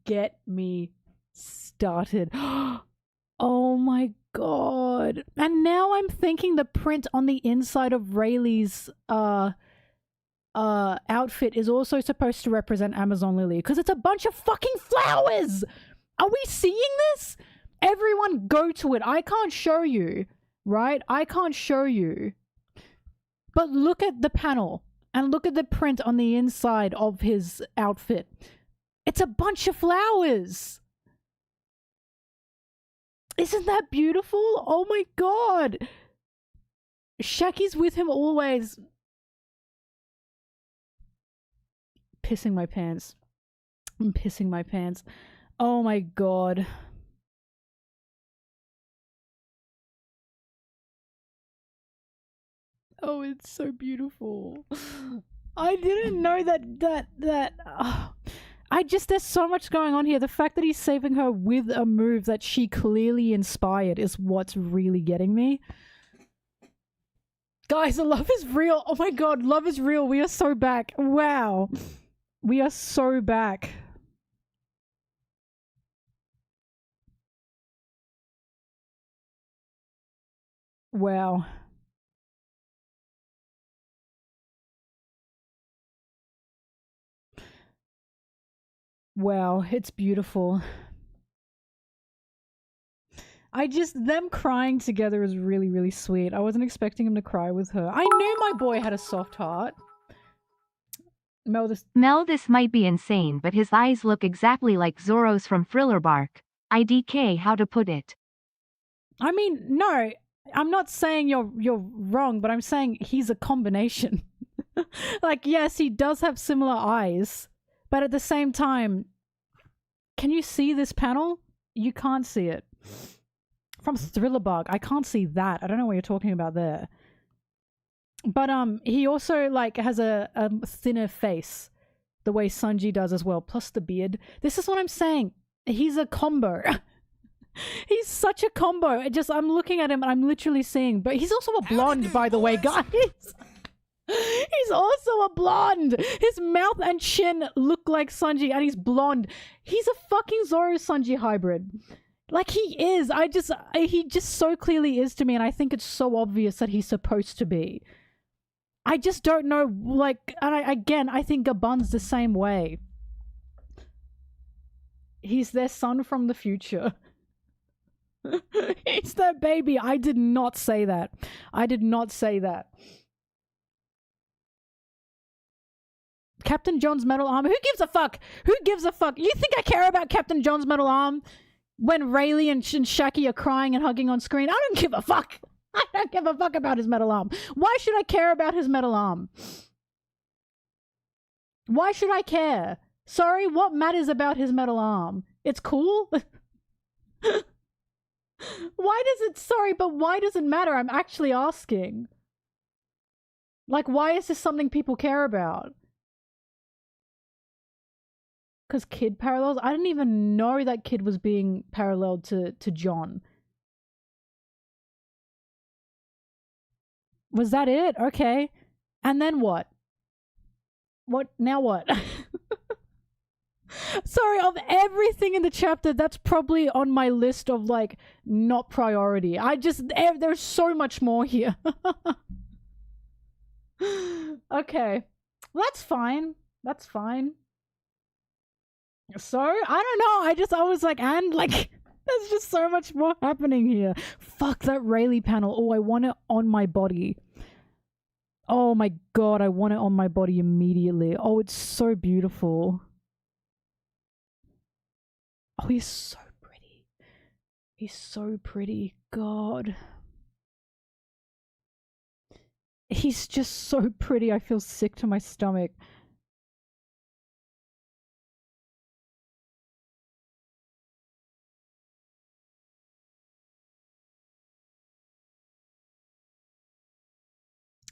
get me started. Oh my god. And now I'm thinking the print on the inside of Rayleigh's outfit is also supposed to represent Amazon Lily because it's a bunch of fucking flowers. Are we seeing this? Everyone go to it. I can't show you. Right? I can't show you. But look at the panel and look at the print on the inside of his outfit. It's a bunch of flowers. Isn't that beautiful? Oh my god. Shakky's with him always. Pissing my pants. I'm pissing my pants. Oh my god. Oh, it's so beautiful. I didn't know there's so much going on here. The fact that he's saving her with a move that she clearly inspired is what's really getting me. Guys, love is real. Oh my god, love is real. We are so back. Wow. We are so back. Wow. Wow, it's beautiful. Them crying together is really, really sweet. I wasn't expecting him to cry with her. I knew my boy had a soft heart. Mel, this might be insane, but his eyes look exactly like Zoro's from Thriller Bark. IDK, how to put it. I mean, no, I'm not saying you're wrong, but I'm saying he's a combination. Like, yes, he does have similar eyes, but at the same time, can you see this panel? You can't see it. From Thriller Bark, I can't see that. I don't know what you're talking about there. But he also like has a thinner face, the way Sanji does as well, plus the beard. This is what I'm saying. He's a combo. He's such a combo. I'm looking at him and I'm literally seeing, but he's also a blonde, by the way, guys. He's also a blonde. His mouth and chin look like Sanji and he's blonde. He's a fucking Zoro Sanji hybrid. Like he is. He just so clearly is to me, and I think it's so obvious that he's supposed to be. I just don't know, like, and I think Gabun's the same way. He's their son from the future. He's their baby. I did not say that. I did not say that. Captain John's metal arm. Who gives a fuck? Who gives a fuck? You think I care about Captain John's metal arm when Rayleigh and Shakky are crying and hugging on screen? I don't give a fuck. I don't give a fuck about his metal arm. Why should I care about his metal arm? Why should I care? Sorry, what matters about his metal arm? It's cool? Why does it matter? I'm actually asking. Like, why is this something people care about? Because Kid parallels? I didn't even know that Kid was being paralleled to John. Was that it? Okay. And then what? Now what? Sorry, of everything in the chapter, that's probably on my list of, like, not priority. There's so much more here. Okay. That's fine. That's fine. So, I don't know. I was like, and, like, there's just so much more happening here. Fuck that Rayleigh panel. Oh, I want it on my body. Oh my god, I want it on my body immediately. Oh, it's so beautiful. Oh, he's so pretty. He's so pretty. God. He's just so pretty. I feel sick to my stomach.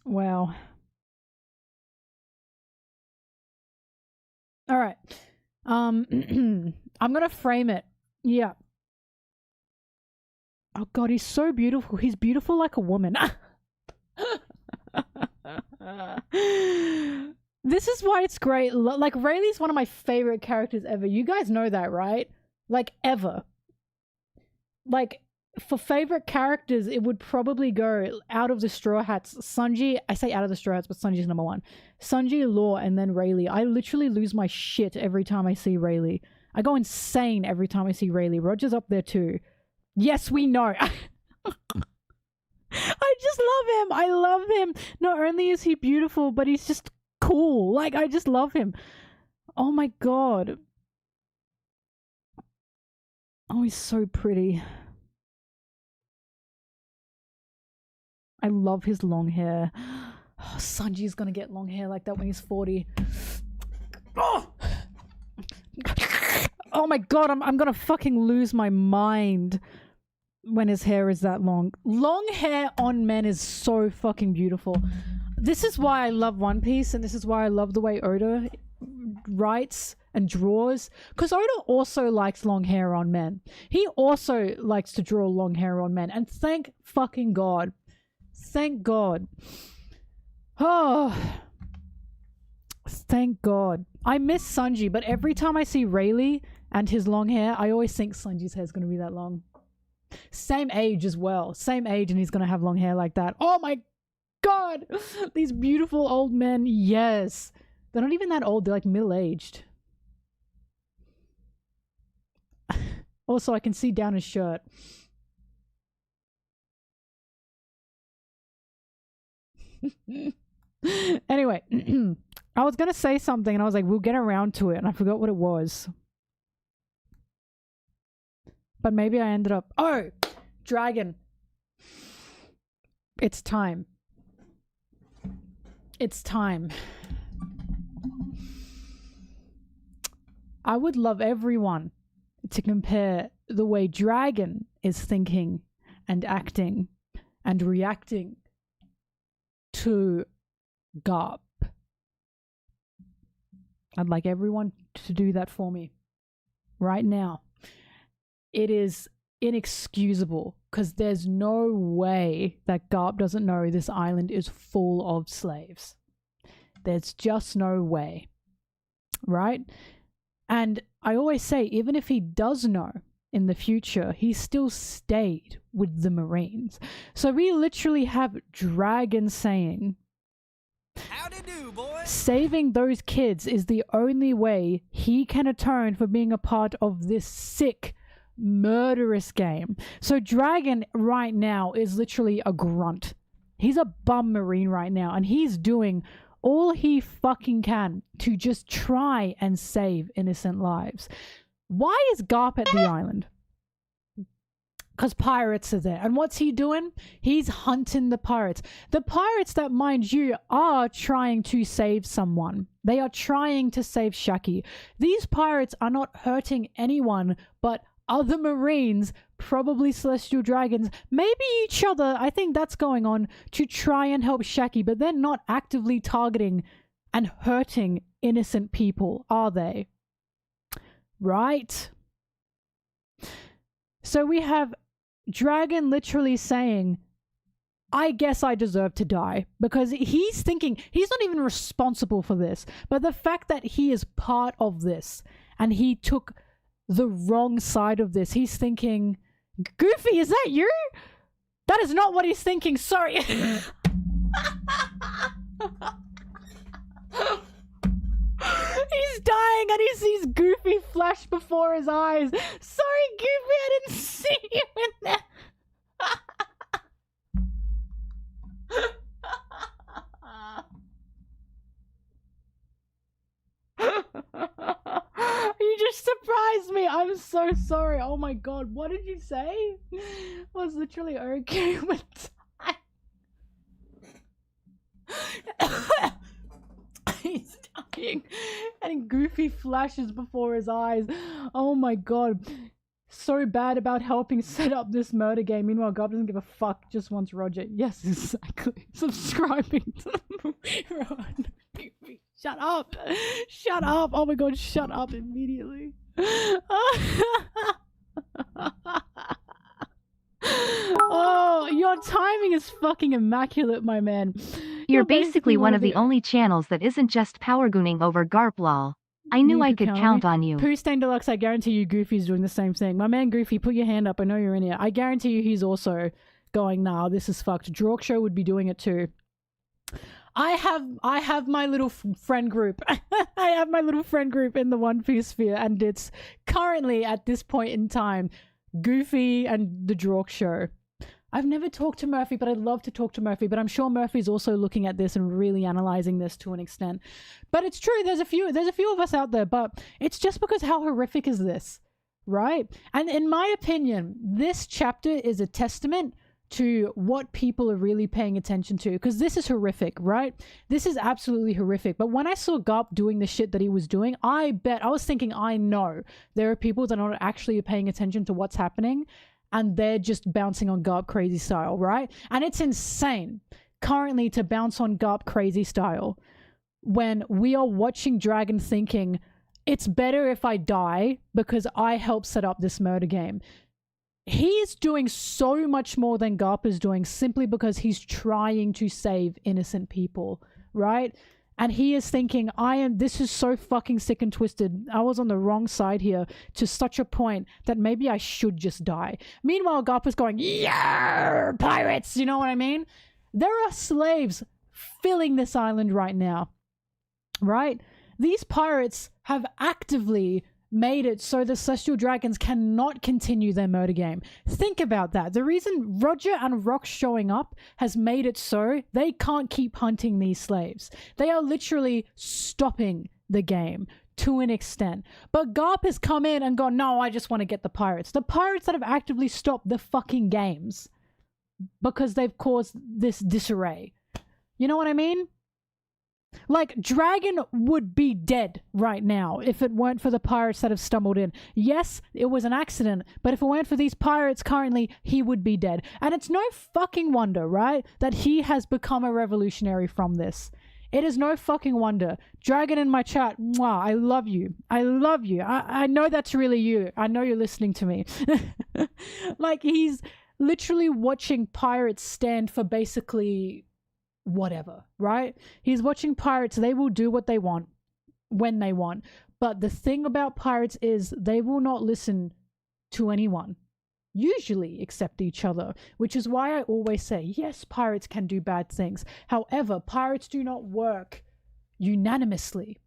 Wow. All right. I'm gonna frame it. Yeah. Oh god, he's so beautiful. He's beautiful like a woman. This is why it's great. Like, Rayleigh's one of my favorite characters ever. You guys know that, right? Like, ever. Like, for favorite characters, it would probably go out of the Straw Hats. Sanji, I say out of the Straw Hats, but Sanji's number one. Sanji, Law, and then Rayleigh. I literally lose my shit every time I see Rayleigh. I go insane every time I see Rayleigh. Roger's up there too. Yes, we know. I just love him. I love him. Not only is he beautiful, but he's just cool. Like, I just love him. Oh my god. Oh, he's so pretty. I love his long hair. Oh, Sanji's gonna get long hair like that when he's 40. Oh, oh my god, I'm gonna fucking lose my mind when his hair is that long. Long hair on men is so fucking beautiful. This is why I love One Piece, and this is why I love the way Oda writes and draws, because Oda also likes long hair on men. He also likes to draw long hair on men, and thank fucking god. Thank god. Oh, thank God. I miss Sanji, but every time I see Rayleigh and his long hair, I always think Sanji's hair is going to be that long. Same age as well. Same age, and he's going to have long hair like that. Oh my God. These beautiful old men. Yes. They're not even that old. They're like middle-aged. Also, I can see down his shirt. Anyway, I was gonna say something and I was like, we'll get around to it, and I forgot what it was. But maybe I ended up... Oh! Dragon. It's time. It's time. I would love everyone to compare the way Dragon is thinking and acting and reacting to Garp. I'd like everyone to do that for me right now. It is inexcusable because there's no way that Garp doesn't know this island is full of slaves. There's just no way, right? And I always say, even if he does know in the future, he still stayed with the Marines. So we literally have Dragon saying, howdy do, boy. Saving those kids is the only way he can atone for being a part of this sick, murderous game. So Dragon right now is literally a grunt. He's a bum Marine right now, and he's doing all he fucking can to just try and save innocent lives. Why is Garp at the island? Because pirates are there. And what's he doing? He's hunting the pirates. The pirates that, mind you, are trying to save someone. They are trying to save Shakky. These pirates are not hurting anyone but other Marines, probably Celestial Dragons, maybe each other. I think that's going on to try and help Shakky, but they're not actively targeting and hurting innocent people, are they? Right? So we have Dragon literally saying, I guess I deserve to die, because he's thinking he's not even responsible for this, but the fact that he is part of this and he took the wrong side of this, he's thinking, Goofy, is that you? That is not what he's thinking. Sorry. He's dying and he sees Goofy flash before his eyes. Sorry, Goofy, I didn't see you in there. You just surprised me. I'm so sorry. Oh my God. What did you say? I was literally okay with time. He's dying. And Goofy flashes before his eyes. Oh my God. So bad about helping set up this murder game. Meanwhile, Garp doesn't give a fuck. Just wants Roger. Yes, exactly. Subscribing to the movie. Run. Shut up. Shut up. Oh my God, shut up immediately. Oh, your timing is fucking immaculate, my man. You're basically one of the only channels that isn't just powergooning over Garp lol. I knew I could count on you. Pooh Stain Deluxe, I guarantee you Goofy's doing the same thing. My man Goofy, put your hand up. I know you're in here. I guarantee you he's also going, nah, this is fucked. Drork Show would be doing it too. I have my little friend group. I have my little friend group in the One Piece sphere, and it's currently at this point in time Goofy and the Drork Show. I've never talked to Murphy, but I'd love to talk to Murphy. But I'm sure Murphy's also looking at this and really analyzing this to an extent. But it's true. There's a few of us out there, but it's just because how horrific is this, right? And in my opinion, this chapter is a testament to what people are really paying attention to, because this is horrific, right? This is absolutely horrific. But when I saw Garp doing the shit that he was doing, I was thinking, I know there are people that are not actually paying attention to what's happening, and they're just bouncing on Garp crazy style, right? And it's insane currently to bounce on Garp crazy style when we are watching Dragon thinking, it's better if I die because I helped set up this murder game. He's doing so much more than Garp is doing simply because he's trying to save innocent people, right? And he is thinking, this is so fucking sick and twisted. I was on the wrong side here to such a point that maybe I should just die. Meanwhile, Garp is going, yeah, pirates, you know what I mean? There are slaves filling this island right now, right? These pirates have actively made it so the Celestial Dragons cannot continue their murder game. Think about that. The reason Roger and Rock showing up has made it so they can't keep hunting these slaves. They are literally stopping the game to an extent. But Garp has come in and gone, no, I just want to get the pirates. The pirates that have actively stopped the fucking games because they've caused this disarray. You know what I mean? Like, Dragon would be dead right now if it weren't for the pirates that have stumbled in. Yes, it was an accident, but if it weren't for these pirates currently, he would be dead. And it's no fucking wonder, right, that he has become a revolutionary from this. It is no fucking wonder. Dragon in my chat, mwah, I love you. I love you. I know that's really you. I know you're listening to me. Like, he's literally watching pirates stand for basically whatever, right? He's watching pirates. They will do what they want when they want. But the thing about pirates is they will not listen to anyone, usually except each other, which is why I always say, yes, pirates can do bad things. However, pirates do not work unanimously.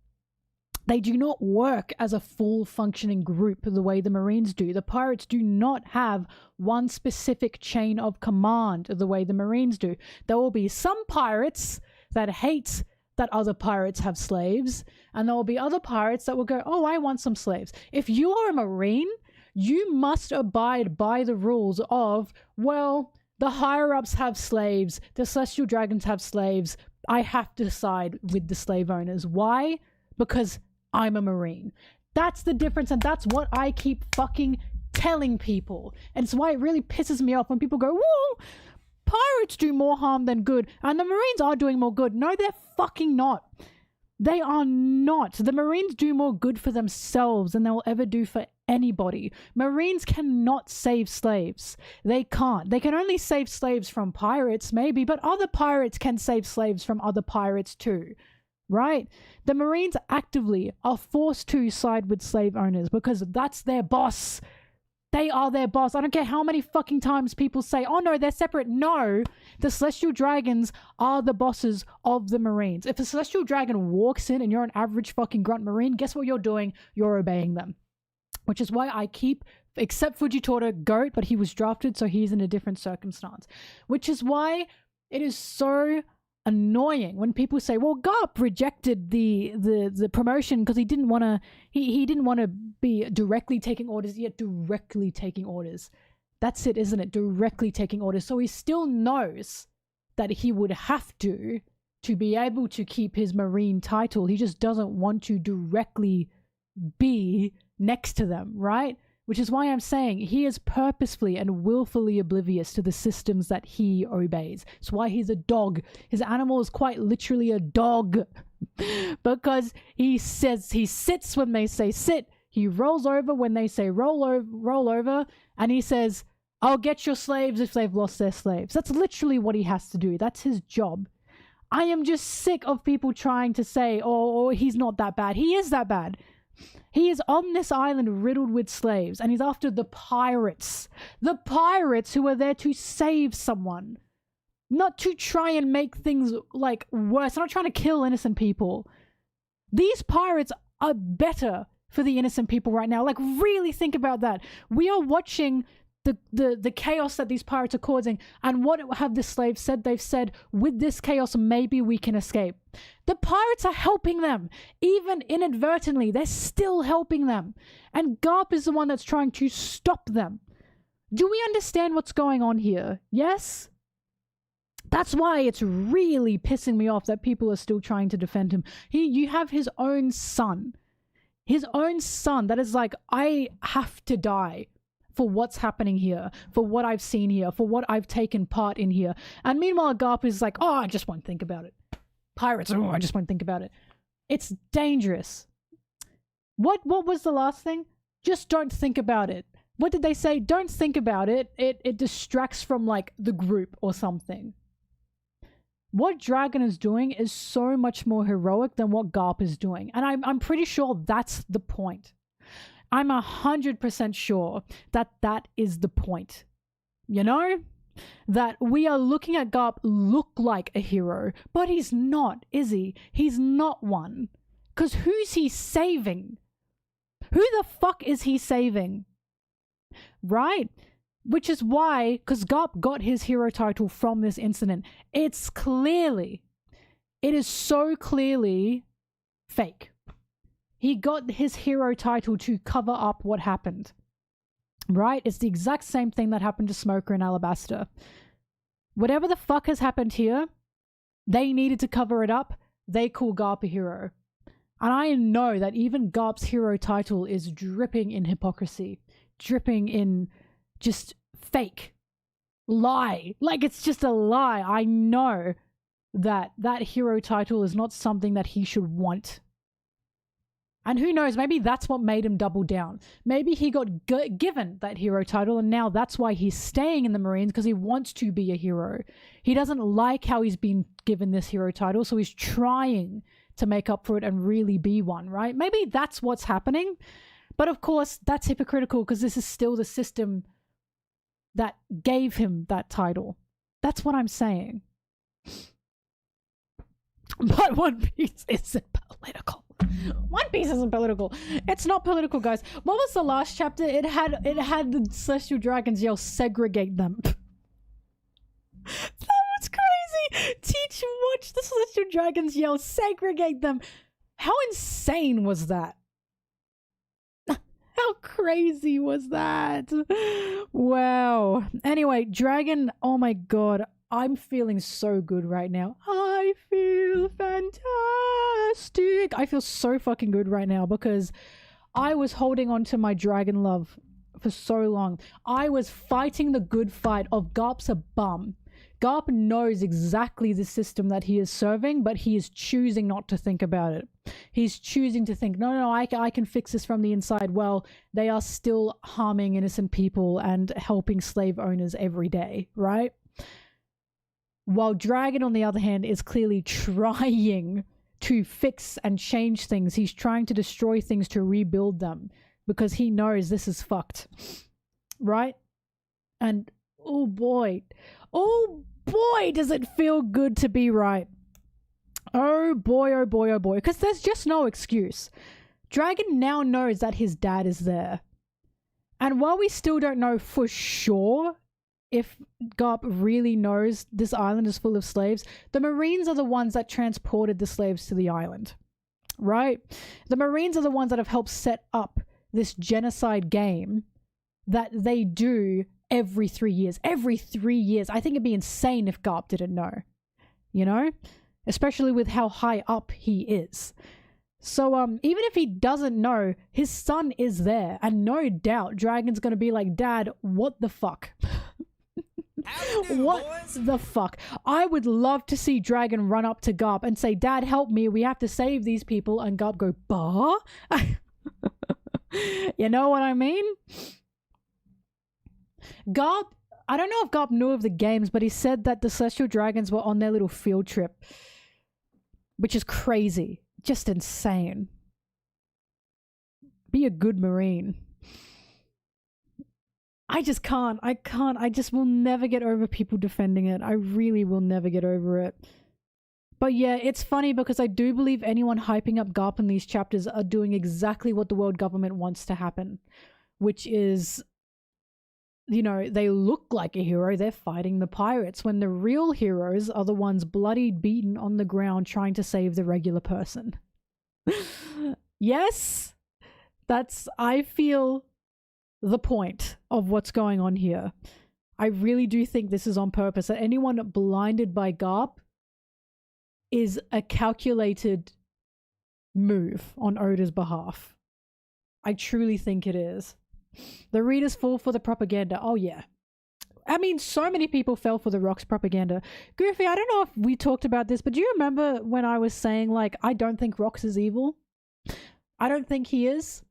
They do not work as a full functioning group the way the Marines do. The pirates do not have one specific chain of command the way the Marines do. There will be some pirates that hate that other pirates have slaves, and there will be other pirates that will go, oh, I want some slaves. If you are a Marine, you must abide by the rules of, well, the higher-ups have slaves, the Celestial Dragons have slaves, I have to side with the slave owners. Why? Because I'm a Marine. That's the difference, and that's what I keep fucking telling people. And it's why it really pisses me off when people go, whoa, pirates do more harm than good, and the Marines are doing more good. No, they're fucking not. They are not. The Marines do more good for themselves than they'll ever do for anybody. Marines cannot save slaves. They can't. They can only save slaves from pirates, maybe, but other pirates can save slaves from other pirates too. Right? The Marines actively are forced to side with slave owners because that's their boss. They are their boss. I don't care how many fucking times people say, oh no, they're separate. No, the Celestial Dragons are the bosses of the Marines. If a Celestial Dragon walks in and you're an average fucking grunt Marine, guess what you're doing? You're obeying them. Which is why I keep, except Fujitora, GOAT, but he was drafted, so he's in a different circumstance. Which is why it is so annoying when people say, well, Garp rejected the promotion because he didn't want to he didn't want to be directly taking orders, yet directly taking orders. That's it, isn't it? Directly taking orders. So he still knows that he would have to be able to keep his Marine title. He just doesn't want to directly be next to them, right? Which is why I'm saying he is purposefully and willfully oblivious to the systems that he obeys. It's why he's a dog. His animal is quite literally a dog because he says he sits when they say sit. He rolls over when they say roll over, and he says, I'll get your slaves if they've lost their slaves. That's literally what he has to do. That's his job. I am just sick of people trying to say, oh, he's not that bad. He is that bad. He is on this island riddled with slaves, and he's after the pirates. The pirates who are there to save someone. Not to try and make things, like, worse. They're not trying to kill innocent people. These pirates are better for the innocent people right now. Like, really think about that. We are watching the chaos that these pirates are causing, and what have the slaves said? They've said, with this chaos, maybe we can escape. The pirates are helping them. Even inadvertently, they're still helping them. And Garp is the one that's trying to stop them. Do we understand what's going on here? Yes? That's why it's really pissing me off that people are still trying to defend him. You have his own son. His own son that is like, I have to die for what's happening here, for what I've seen here, for what I've taken part in here. And meanwhile, Garp is like, oh, I just won't think about it. Pirates, oh, I just won't think about it. It's dangerous. What was the last thing? Just don't think about it. what did they say? Don't think about it. It distracts from like the group or something. What Dragon is doing is so much more heroic than what Garp is doing. And I'm pretty sure that's the point. I'm 100% sure that that is the point. You know? That we are looking at Garp look like a hero, but he's not, is he? He's not one. Because who's he saving? Who the fuck is he saving? Right? Which is why, because Garp got his hero title from this incident, it is so clearly fake. He got his hero title to cover up what happened. Right? It's the exact same thing that happened to Smoker and Alabaster. Whatever the fuck has happened here, they needed to cover it up. They call Garp a hero. And I know that even Garp's hero title is dripping in hypocrisy. Dripping in just fake. Lie. Like it's just a lie. I know that that hero title is not something that he should want. And who knows, maybe that's what made him double down. Maybe he got given that hero title and now that's why he's staying in the Marines, because he wants to be a hero. He doesn't like how he's been given this hero title, so he's trying to make up for it and really be one, right? Maybe that's what's happening. But of course, that's hypocritical because this is still the system that gave him that title. That's what I'm saying. But One Piece isn't political. One Piece isn't political. It's not political, guys. What was the last chapter? It had the Celestial Dragons yell, segregate them. That was crazy. Teach, watch the Celestial Dragons yell, segregate them. How insane was that? How crazy was that? Wow. Anyway, Dragon, oh my god. I'm feeling so good right now. I feel fantastic. I feel so fucking good right now because I was holding on to my dragon love for so long. I was fighting the good fight of Garp's a bum. Garp knows exactly the system that he is serving, but he is choosing not to think about it. He's choosing to think, no, I can fix this from the inside. Well, they are still harming innocent people and helping slave owners every day, right? While Dragon, on the other hand, is clearly trying to fix and change things. He's trying to destroy things to rebuild them because he knows this is fucked. Right? And oh boy, does it feel good to be right. Oh boy, because there's just no excuse. Dragon now knows that his dad is there. And while we still don't know for sure if Garp really knows this island is full of slaves, the Marines are the ones that transported the slaves to the island, right? The Marines are the ones that have helped set up this genocide game that they do every 3 years. Every 3 years. I think it'd be insane if Garp didn't know, you know? Especially with how high up he is. So even if he doesn't know, his son is there. And no doubt Dragon's going to be like, Dad, what the fuck? What the fuck? I would love to see Dragon run up to Garp and say, Dad, help me. We have to save these people. And Garp go, bah? You know what I mean? Garp, I don't know if Garp knew of the games, but he said that the Celestial Dragons were on their little field trip. Which is crazy. Just insane. Be a good Marine. I just can't. I just will never get over people defending it. I really will never get over it. But yeah, it's funny because I do believe anyone hyping up Garp in these chapters are doing exactly what the world government wants to happen. Which is, you know, they look like a hero. They're fighting the pirates when the real heroes are the ones bloody beaten on the ground trying to save the regular person. Yes, that's, I feel, the point of what's going on here. I really do think this is on purpose. That anyone blinded by Garp is a calculated move on Oda's behalf. I truly think it is. The readers fall for the propaganda. Oh yeah. I mean, so many people fell for the Rocks propaganda. Goofy, I don't know if we talked about this, but do you remember when I was saying, like, I don't think Rocks is evil? I don't think he is.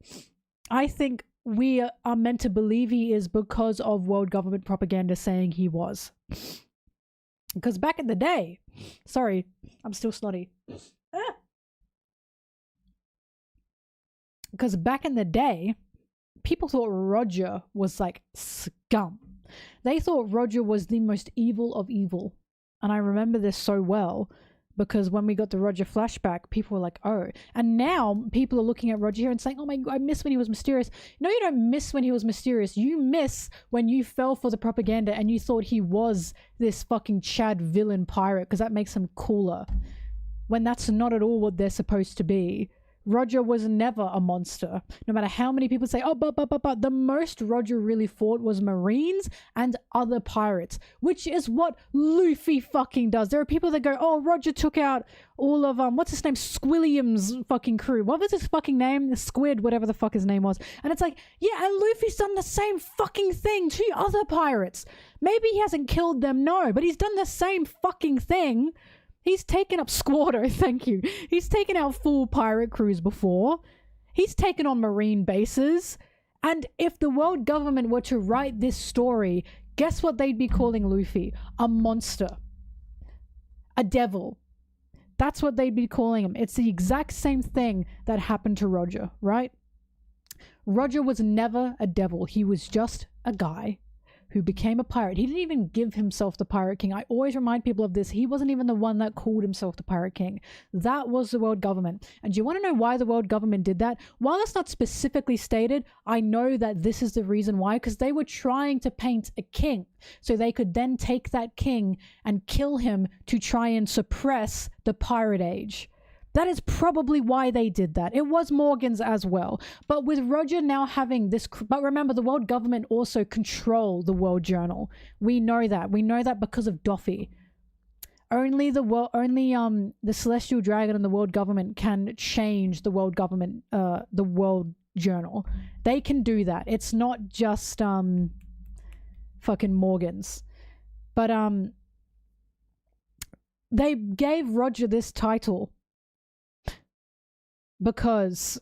I think we are meant to believe he is because of world government propaganda saying he was. Because back in the day, sorry, I'm still snotty. Because back in the day, people thought Roger was like scum. They thought Roger was the most evil of evil. And I remember this so well because when we got the Roger flashback, people were like, oh. And now people are looking at Roger here and saying, oh my God, I miss when he was mysterious. No, you don't miss when he was mysterious. You miss when you fell for the propaganda and you thought he was this fucking Chad villain pirate because that makes him cooler. When that's not at all what they're supposed to be. Roger was never a monster. No matter how many people say, oh, but, the most Roger really fought was Marines and other pirates, which is what Luffy fucking does. There are people that go, oh, Roger took out all of, what's his name? Squilliam's fucking crew. What was his fucking name? The Squid, whatever the fuck his name was. And it's like, yeah, and Luffy's done the same fucking thing to other pirates. Maybe he hasn't killed them, no, but he's done the same fucking thing. He's taken up Squaddo, thank you. He's taken out full pirate crews before. He's taken on marine bases. And if the world government were to write this story, guess what they'd be calling Luffy? A monster. A devil. That's what they'd be calling him. It's the exact same thing that happened to Roger, right? Roger was never a devil. He was just a guy who became a pirate. He didn't even give himself the Pirate King. I always remind people of this. He wasn't even the one that called himself the Pirate King. That was the world government. And do you want to know why the world government did that? While it's not specifically stated, I know that this is the reason why, because they were trying to paint a king so they could then take that king and kill him to try and suppress the pirate age. That is probably why they did that. It was Morgan's as well. But with Roger now having this... But remember, the world government also control the world journal. We know that. We know that because of Doffy. Only the Celestial Dragon and the world government can change the world government, the world journal. They can do that. It's not just fucking Morgan's. But they gave Roger this title because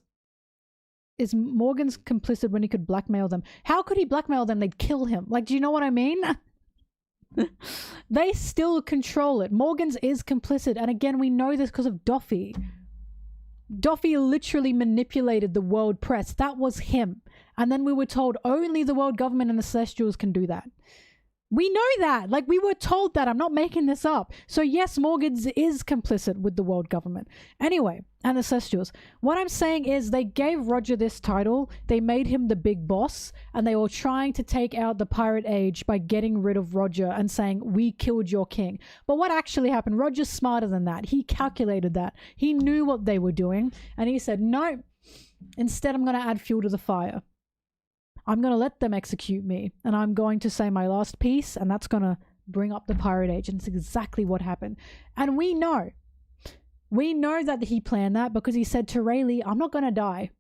is Morgan's complicit when he could blackmail them? How could he blackmail them? They'd kill him. Like, do you know what I mean? They still control it. Morgan's is complicit. And again, we know this because of Doffy. Doffy literally manipulated the world press. That was him. And then we were told only the world government and the Celestials can do that. We know that. Like, we were told that. I'm not making this up. So yes, Morgan's is complicit with the world government. Anyway, and the Celestials. What I'm saying is they gave Roger this title. They made him the big boss. And they were trying to take out the pirate age by getting rid of Roger and saying, we killed your king. But what actually happened? Roger's smarter than that. He calculated that. He knew what they were doing. And he said, no, instead I'm going to add fuel to the fire. I'm going to let them execute me, and I'm going to say my last piece, and that's going to bring up the pirate age, and it's exactly what happened. And we know that he planned that because he said to Rayleigh, I'm not going to die,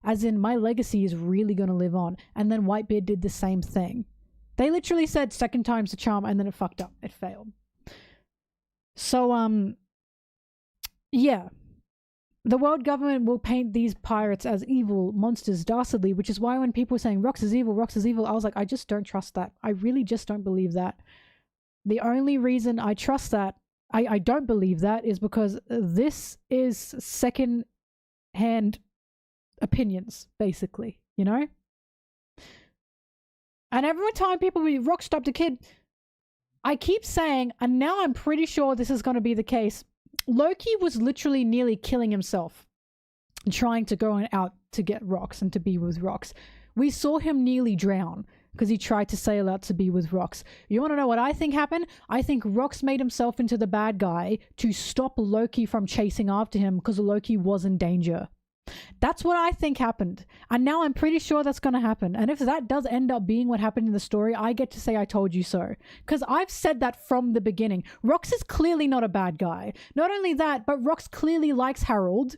as in my legacy is really going to live on. And then Whitebeard did the same thing. They literally said second time's the charm, and then it fucked up. It failed. So, yeah. The world government will paint these pirates as evil monsters dastardly, which is why when people were saying Rox is evil, I was like, I just don't trust that. I really just don't believe that. The only reason I trust that, I don't believe that, is because this is second-hand opinions, basically, you know? And every time people be Rox stopped a kid, I keep saying, and now I'm pretty sure this is going to be the case, Loki was literally nearly killing himself trying to go out to get Rox and to be with Rox. We saw him nearly drown because he tried to sail out to be with Rox. You want to know what I think happened? I think Rox made himself into the bad guy to stop Loki from chasing after him because Loki was in danger. That's what I think happened. And now I'm pretty sure that's going to happen. And if that does end up being what happened in the story, I get to say I told you so. Because I've said that from the beginning. Rox is clearly not a bad guy. Not only that, but Rox clearly likes Harold.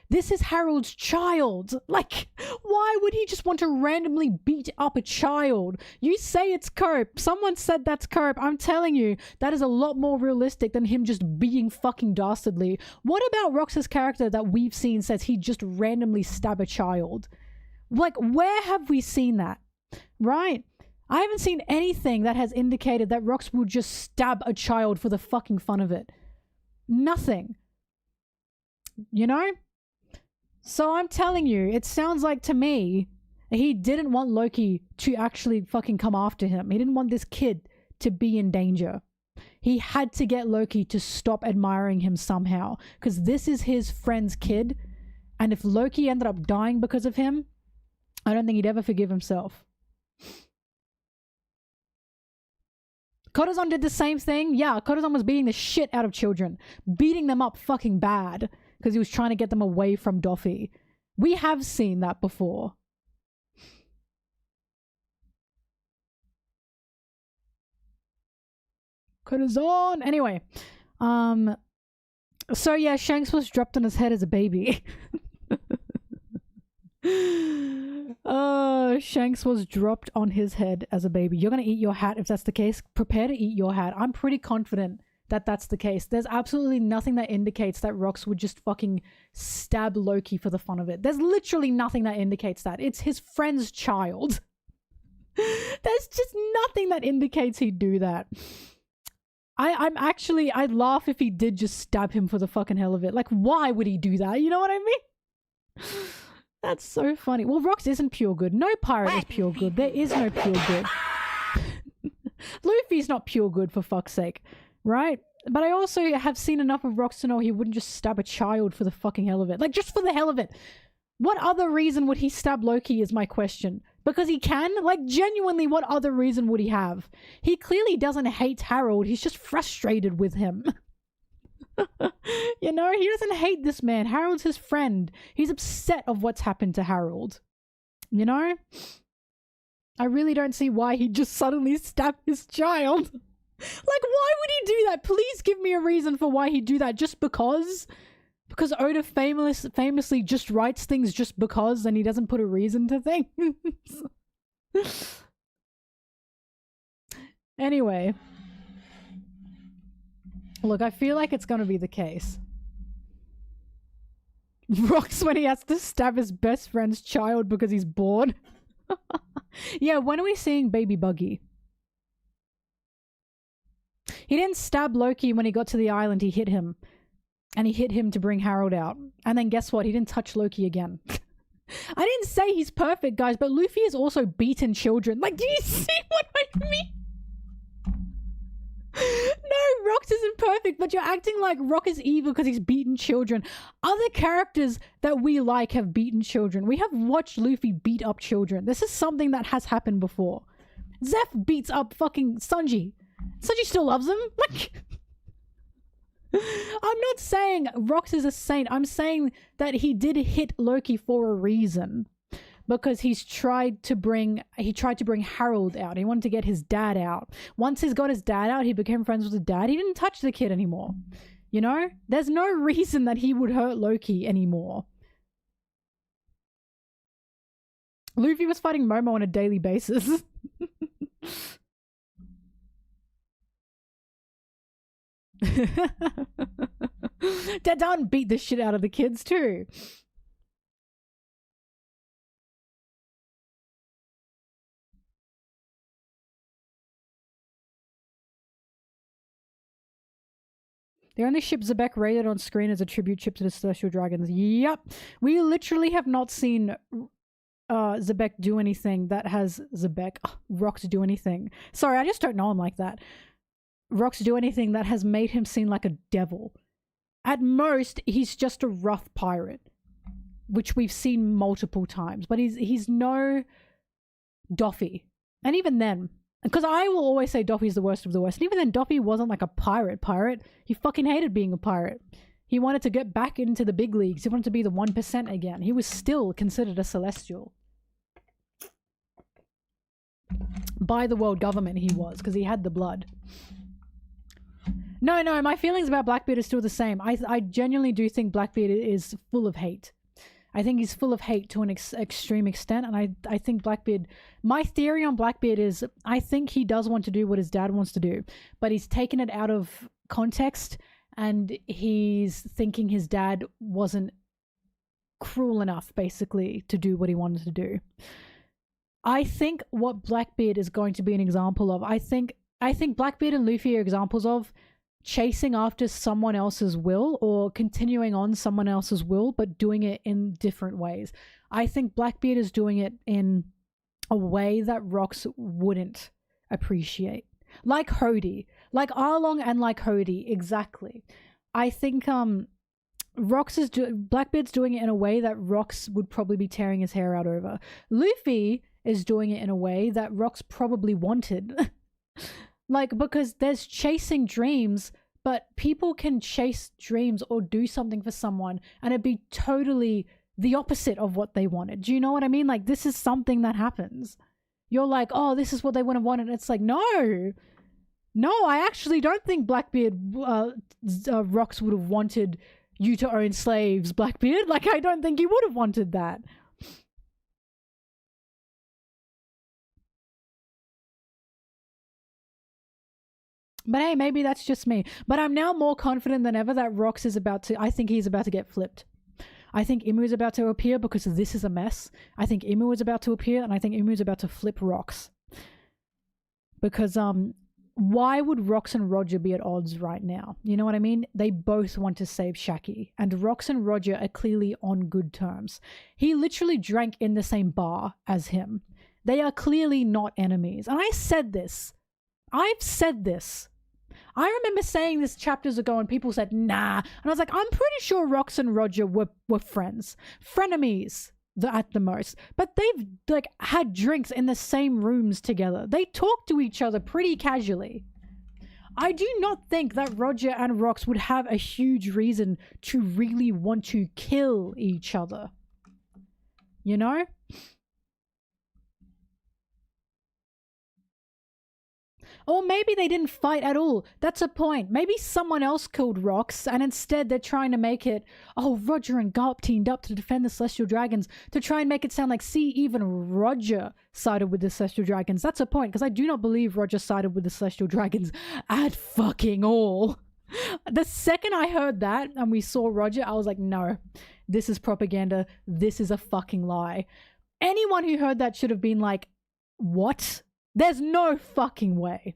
This is Harold's child. Like, why would he just want to randomly beat up a child? You say it's Garp. Someone said that's Garp. I'm telling you, that is a lot more realistic than him just being fucking dastardly. What about Rox's character that we've seen says he just randomly stab a child? Like, where have we seen that? Right? I haven't seen anything that has indicated that Rox will just stab a child for the fucking fun of it. Nothing. You know? So I'm telling you, it sounds like to me, he didn't want Loki to actually fucking come after him. He didn't want this kid to be in danger. He had to get Loki to stop admiring him somehow, because this is his friend's kid, and if Loki ended up dying because of him, I don't think he'd ever forgive himself. Corazon did the same thing. Yeah, Corazon was beating the shit out of children. Beating them up fucking bad, because he was trying to get them away from Doffy. We have seen that before. Corazon! Anyway. So yeah, Shanks was dropped on his head as a baby. Shanks was dropped on his head as a baby. You're gonna eat your hat if that's the case. Prepare to eat your hat. I'm pretty confident that that's the case. There's absolutely nothing that indicates that Rox would just fucking stab Loki for the fun of it. There's literally nothing that indicates that. It's his friend's child. There's just nothing that indicates he'd do that. I'd laugh if he did just stab him for the fucking hell of it. Like, why would he do that? You know what I mean? That's so funny. Well, Rox isn't pure good. No pirate is pure good. There is no pure good. Luffy's not pure good, for fuck's sake. Right? But I also have seen enough of Rox to know he wouldn't just stab a child for the fucking hell of it. Like, just for the hell of it. What other reason would he stab Loki is my question. Because he can? Like, genuinely, what other reason would he have? He clearly doesn't hate Harold. He's just frustrated with him. You know, he doesn't hate this man. Harold's his friend. He's upset of what's happened to Harold. You know? I really don't see why he'd just suddenly stab his child. Like, why would he do that? Please give me a reason for why he'd do that. Just because? Because Oda famously just writes things just because, and he doesn't put a reason to things. Anyway. Look, I feel like it's going to be the case. Rox when he has to stab his best friend's child because he's bored. Yeah, when are we seeing Baby Buggy? He didn't stab Loki when he got to the island, he hit him. And he hit him to bring Harold out. And then guess what? He didn't touch Loki again. I didn't say he's perfect, guys, but Luffy has also beaten children. Like, do you see what I mean? No, Rox isn't perfect, but you're acting like Rock is evil because he's beaten children. Other characters that we like have beaten children. We have watched Luffy beat up children. This is something that has happened before. Zeph beats up fucking Sanji. Sanji still loves him. Like... I'm not saying Rox is a saint. I'm saying that he did hit Loki for a reason. Because he tried to bring Harold out. He wanted to get his dad out. Once he's got his dad out, he became friends with his dad. He didn't touch the kid anymore. You know? There's no reason that he would hurt Loki anymore. Luffy was fighting Momo on a daily basis. Dadan beat the shit out of the kids too. The only ship Zebek rated on screen is a tribute ship to the Celestial Dragons. Yep. We literally have not seen Zebek do anything that has Rox do anything. Sorry, I just don't know him like that. Rox do anything that has made him seem like a devil. At most, he's just a rough pirate, which we've seen multiple times. But he's no Doffy. And even then, because I will always say Doffy's the worst of the worst. And even then, Doffy wasn't like a pirate. He fucking hated being a pirate. He wanted to get back into the big leagues. He wanted to be the 1% again. He was still considered a Celestial. By the world government he was, because he had the blood. No, my feelings about Blackbeard are still the same. I genuinely do think Blackbeard is full of hate. I think he's full of hate to an extreme extent, and I think Blackbeard... My theory on Blackbeard is I think he does want to do what his dad wants to do, but he's taken it out of context, and he's thinking his dad wasn't cruel enough, basically, to do what he wanted to do. I think what Blackbeard is going to be an example of, I think Blackbeard and Luffy are examples of chasing after someone else's will or continuing on someone else's will, but doing it in different ways. I think Blackbeard is doing it in a way that Rox wouldn't appreciate. Like Hody. Like Arlong and like Hody, exactly. I think Blackbeard's doing it in a way that Rox would probably be tearing his hair out over. Luffy is doing it in a way that Rox probably wanted. Like, because there's chasing dreams, but people can chase dreams or do something for someone and it'd be totally the opposite of what they wanted. Do you know what I mean? Like, this is something that happens. You're like, oh, this is what they would have wanted. It's like, no, I actually don't think Blackbeard, Rox would have wanted you to own slaves, Blackbeard. Like, I don't think he would have wanted that. But hey, maybe that's just me. But I'm now more confident than ever that Rox is I think he's about to get flipped. I think Imu is about to appear because this is a mess. I think Imu is about to appear and I think Imu is about to flip Rox. Because, why would Rox and Roger be at odds right now? You know what I mean? They both want to save Shakky. And Rox and Roger are clearly on good terms. He literally drank in the same bar as him. They are clearly not enemies. And I said this. I've said this. I remember saying this chapters ago and people said, nah. And I was like, I'm pretty sure Rox and Roger were friends. Frenemies at the most. But they've like had drinks in the same rooms together. They talk to each other pretty casually. I do not think that Roger and Rox would have a huge reason to really want to kill each other. You know? Or maybe they didn't fight at all. That's a point. Maybe someone else killed Rox and instead they're trying to make it, oh, Roger and Garp teamed up to defend the Celestial Dragons, to try and make it sound like, see, even Roger sided with the Celestial Dragons. That's a point, because I do not believe Roger sided with the Celestial Dragons at fucking all. The second I heard that and we saw Roger, I was like, no, this is propaganda. This is a fucking lie. Anyone who heard that should have been like, what? There's no fucking way.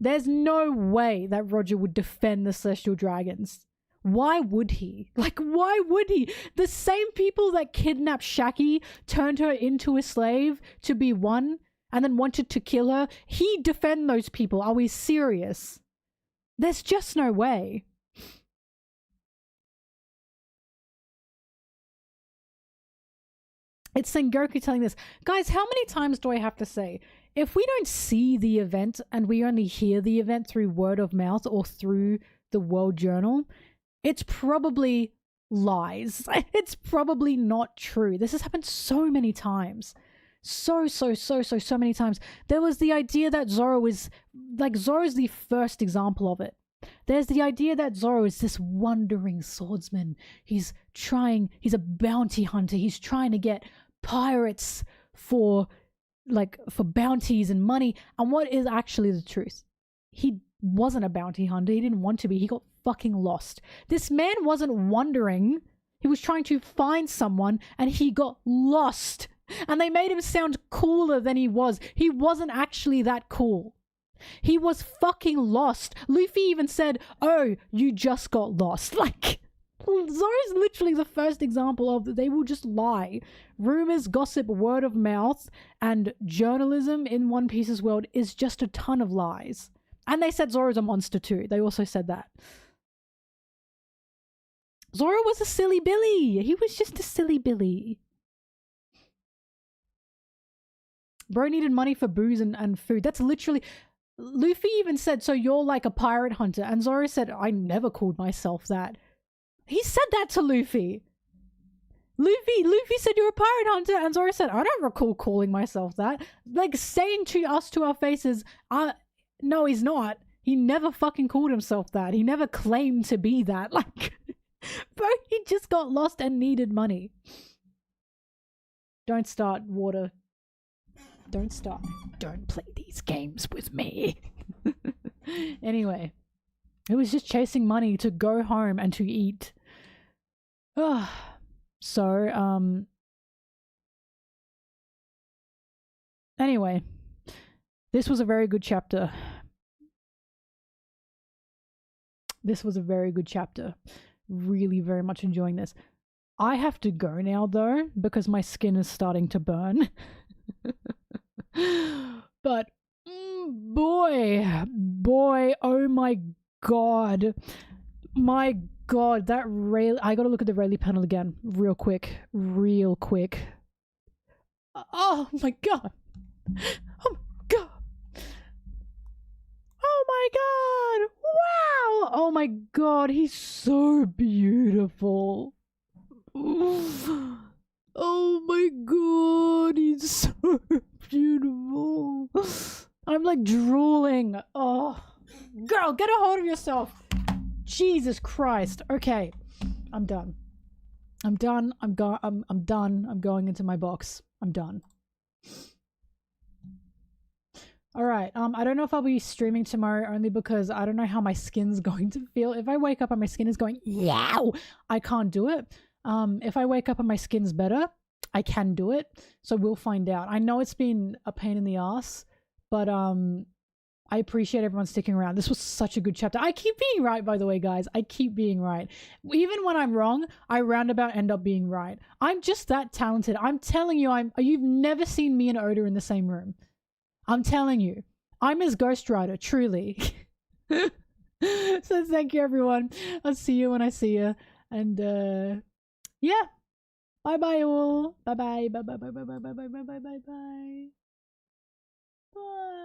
There's no way that Roger would defend the Celestial Dragons. Why would he? Like, why would he? The same people that kidnapped Shakky, turned her into a slave to be one, and then wanted to kill her, he'd defend those people. Are we serious? There's just no way. It's Sengoku telling this. Guys, how many times do I have to say? If we don't see the event and we only hear the event through word of mouth or through the World Journal, it's probably lies. It's probably not true. This has happened so many times. So many times. There was the idea that Zoro is, like, Zoro's the first example of it. There's the idea that Zoro is this wandering swordsman. He's a bounty hunter. He's trying to get pirates for bounties and money. And what is actually the truth? He wasn't a bounty hunter. He didn't want to be. He got fucking lost. This man wasn't wandering. He was trying to find someone and he got lost. And they made him sound cooler than he was. He wasn't actually that cool. He was fucking lost. Luffy even said, oh, you just got lost. Like, Zoro's literally the first example of they will just lie. Rumors, gossip, word of mouth, and journalism in One Piece's world is just a ton of lies. And they said Zoro's a monster too. They also said that. Zoro was a silly Billy. He was just a silly Billy. Bro needed money for booze and food. That's literally... Luffy even said, so you're like a pirate hunter. And Zoro said, I never called myself that. He said that to Luffy. Luffy said, you're a pirate hunter. And Zoro said, I don't recall calling myself that. Like, saying to us to our faces, no, he's not. He never fucking called himself that. He never claimed to be that. Like, bro, he just got lost and needed money. Don't start, Water. Don't start. Don't play these games with me. Anyway, it was just chasing money to go home and to eat. So, anyway, this was a very good chapter. This was a very good chapter. Really very much enjoying this. I have to go now though, because my skin is starting to burn. But boy, oh my god. My god, that Rayleigh, I gotta look at the Rayleigh panel again, real quick. Oh my god. Oh my god. Oh my god. Wow. Oh my god, he's so beautiful. Oh my god, he's so beautiful. I'm like drooling. Oh, girl, get a hold of yourself. Jesus Christ. Okay, I'm done. I'm done. I'm done. I'm going into my box. I'm done. All right. I don't know if I'll be streaming tomorrow, only because I don't know how my skin's going to feel. If I wake up and my skin is going, yow, I can't do it. If I wake up and my skin's better, I can do it. So we'll find out. I know it's been a pain in the ass, but I appreciate everyone sticking around. This was such a good chapter. I keep being right, by the way, guys. I keep being right. Even when I'm wrong, I roundabout end up being right. I'm just that talented. I'm telling you, you've never seen me and Oda in the same room. I'm telling you. I'm his ghostwriter, truly. So thank you, everyone. I'll see you when I see you. And yeah. Bye-bye all. Bye-bye. Bye-bye. Bye-bye. Bye-bye. Bye-bye. Bye. Bye.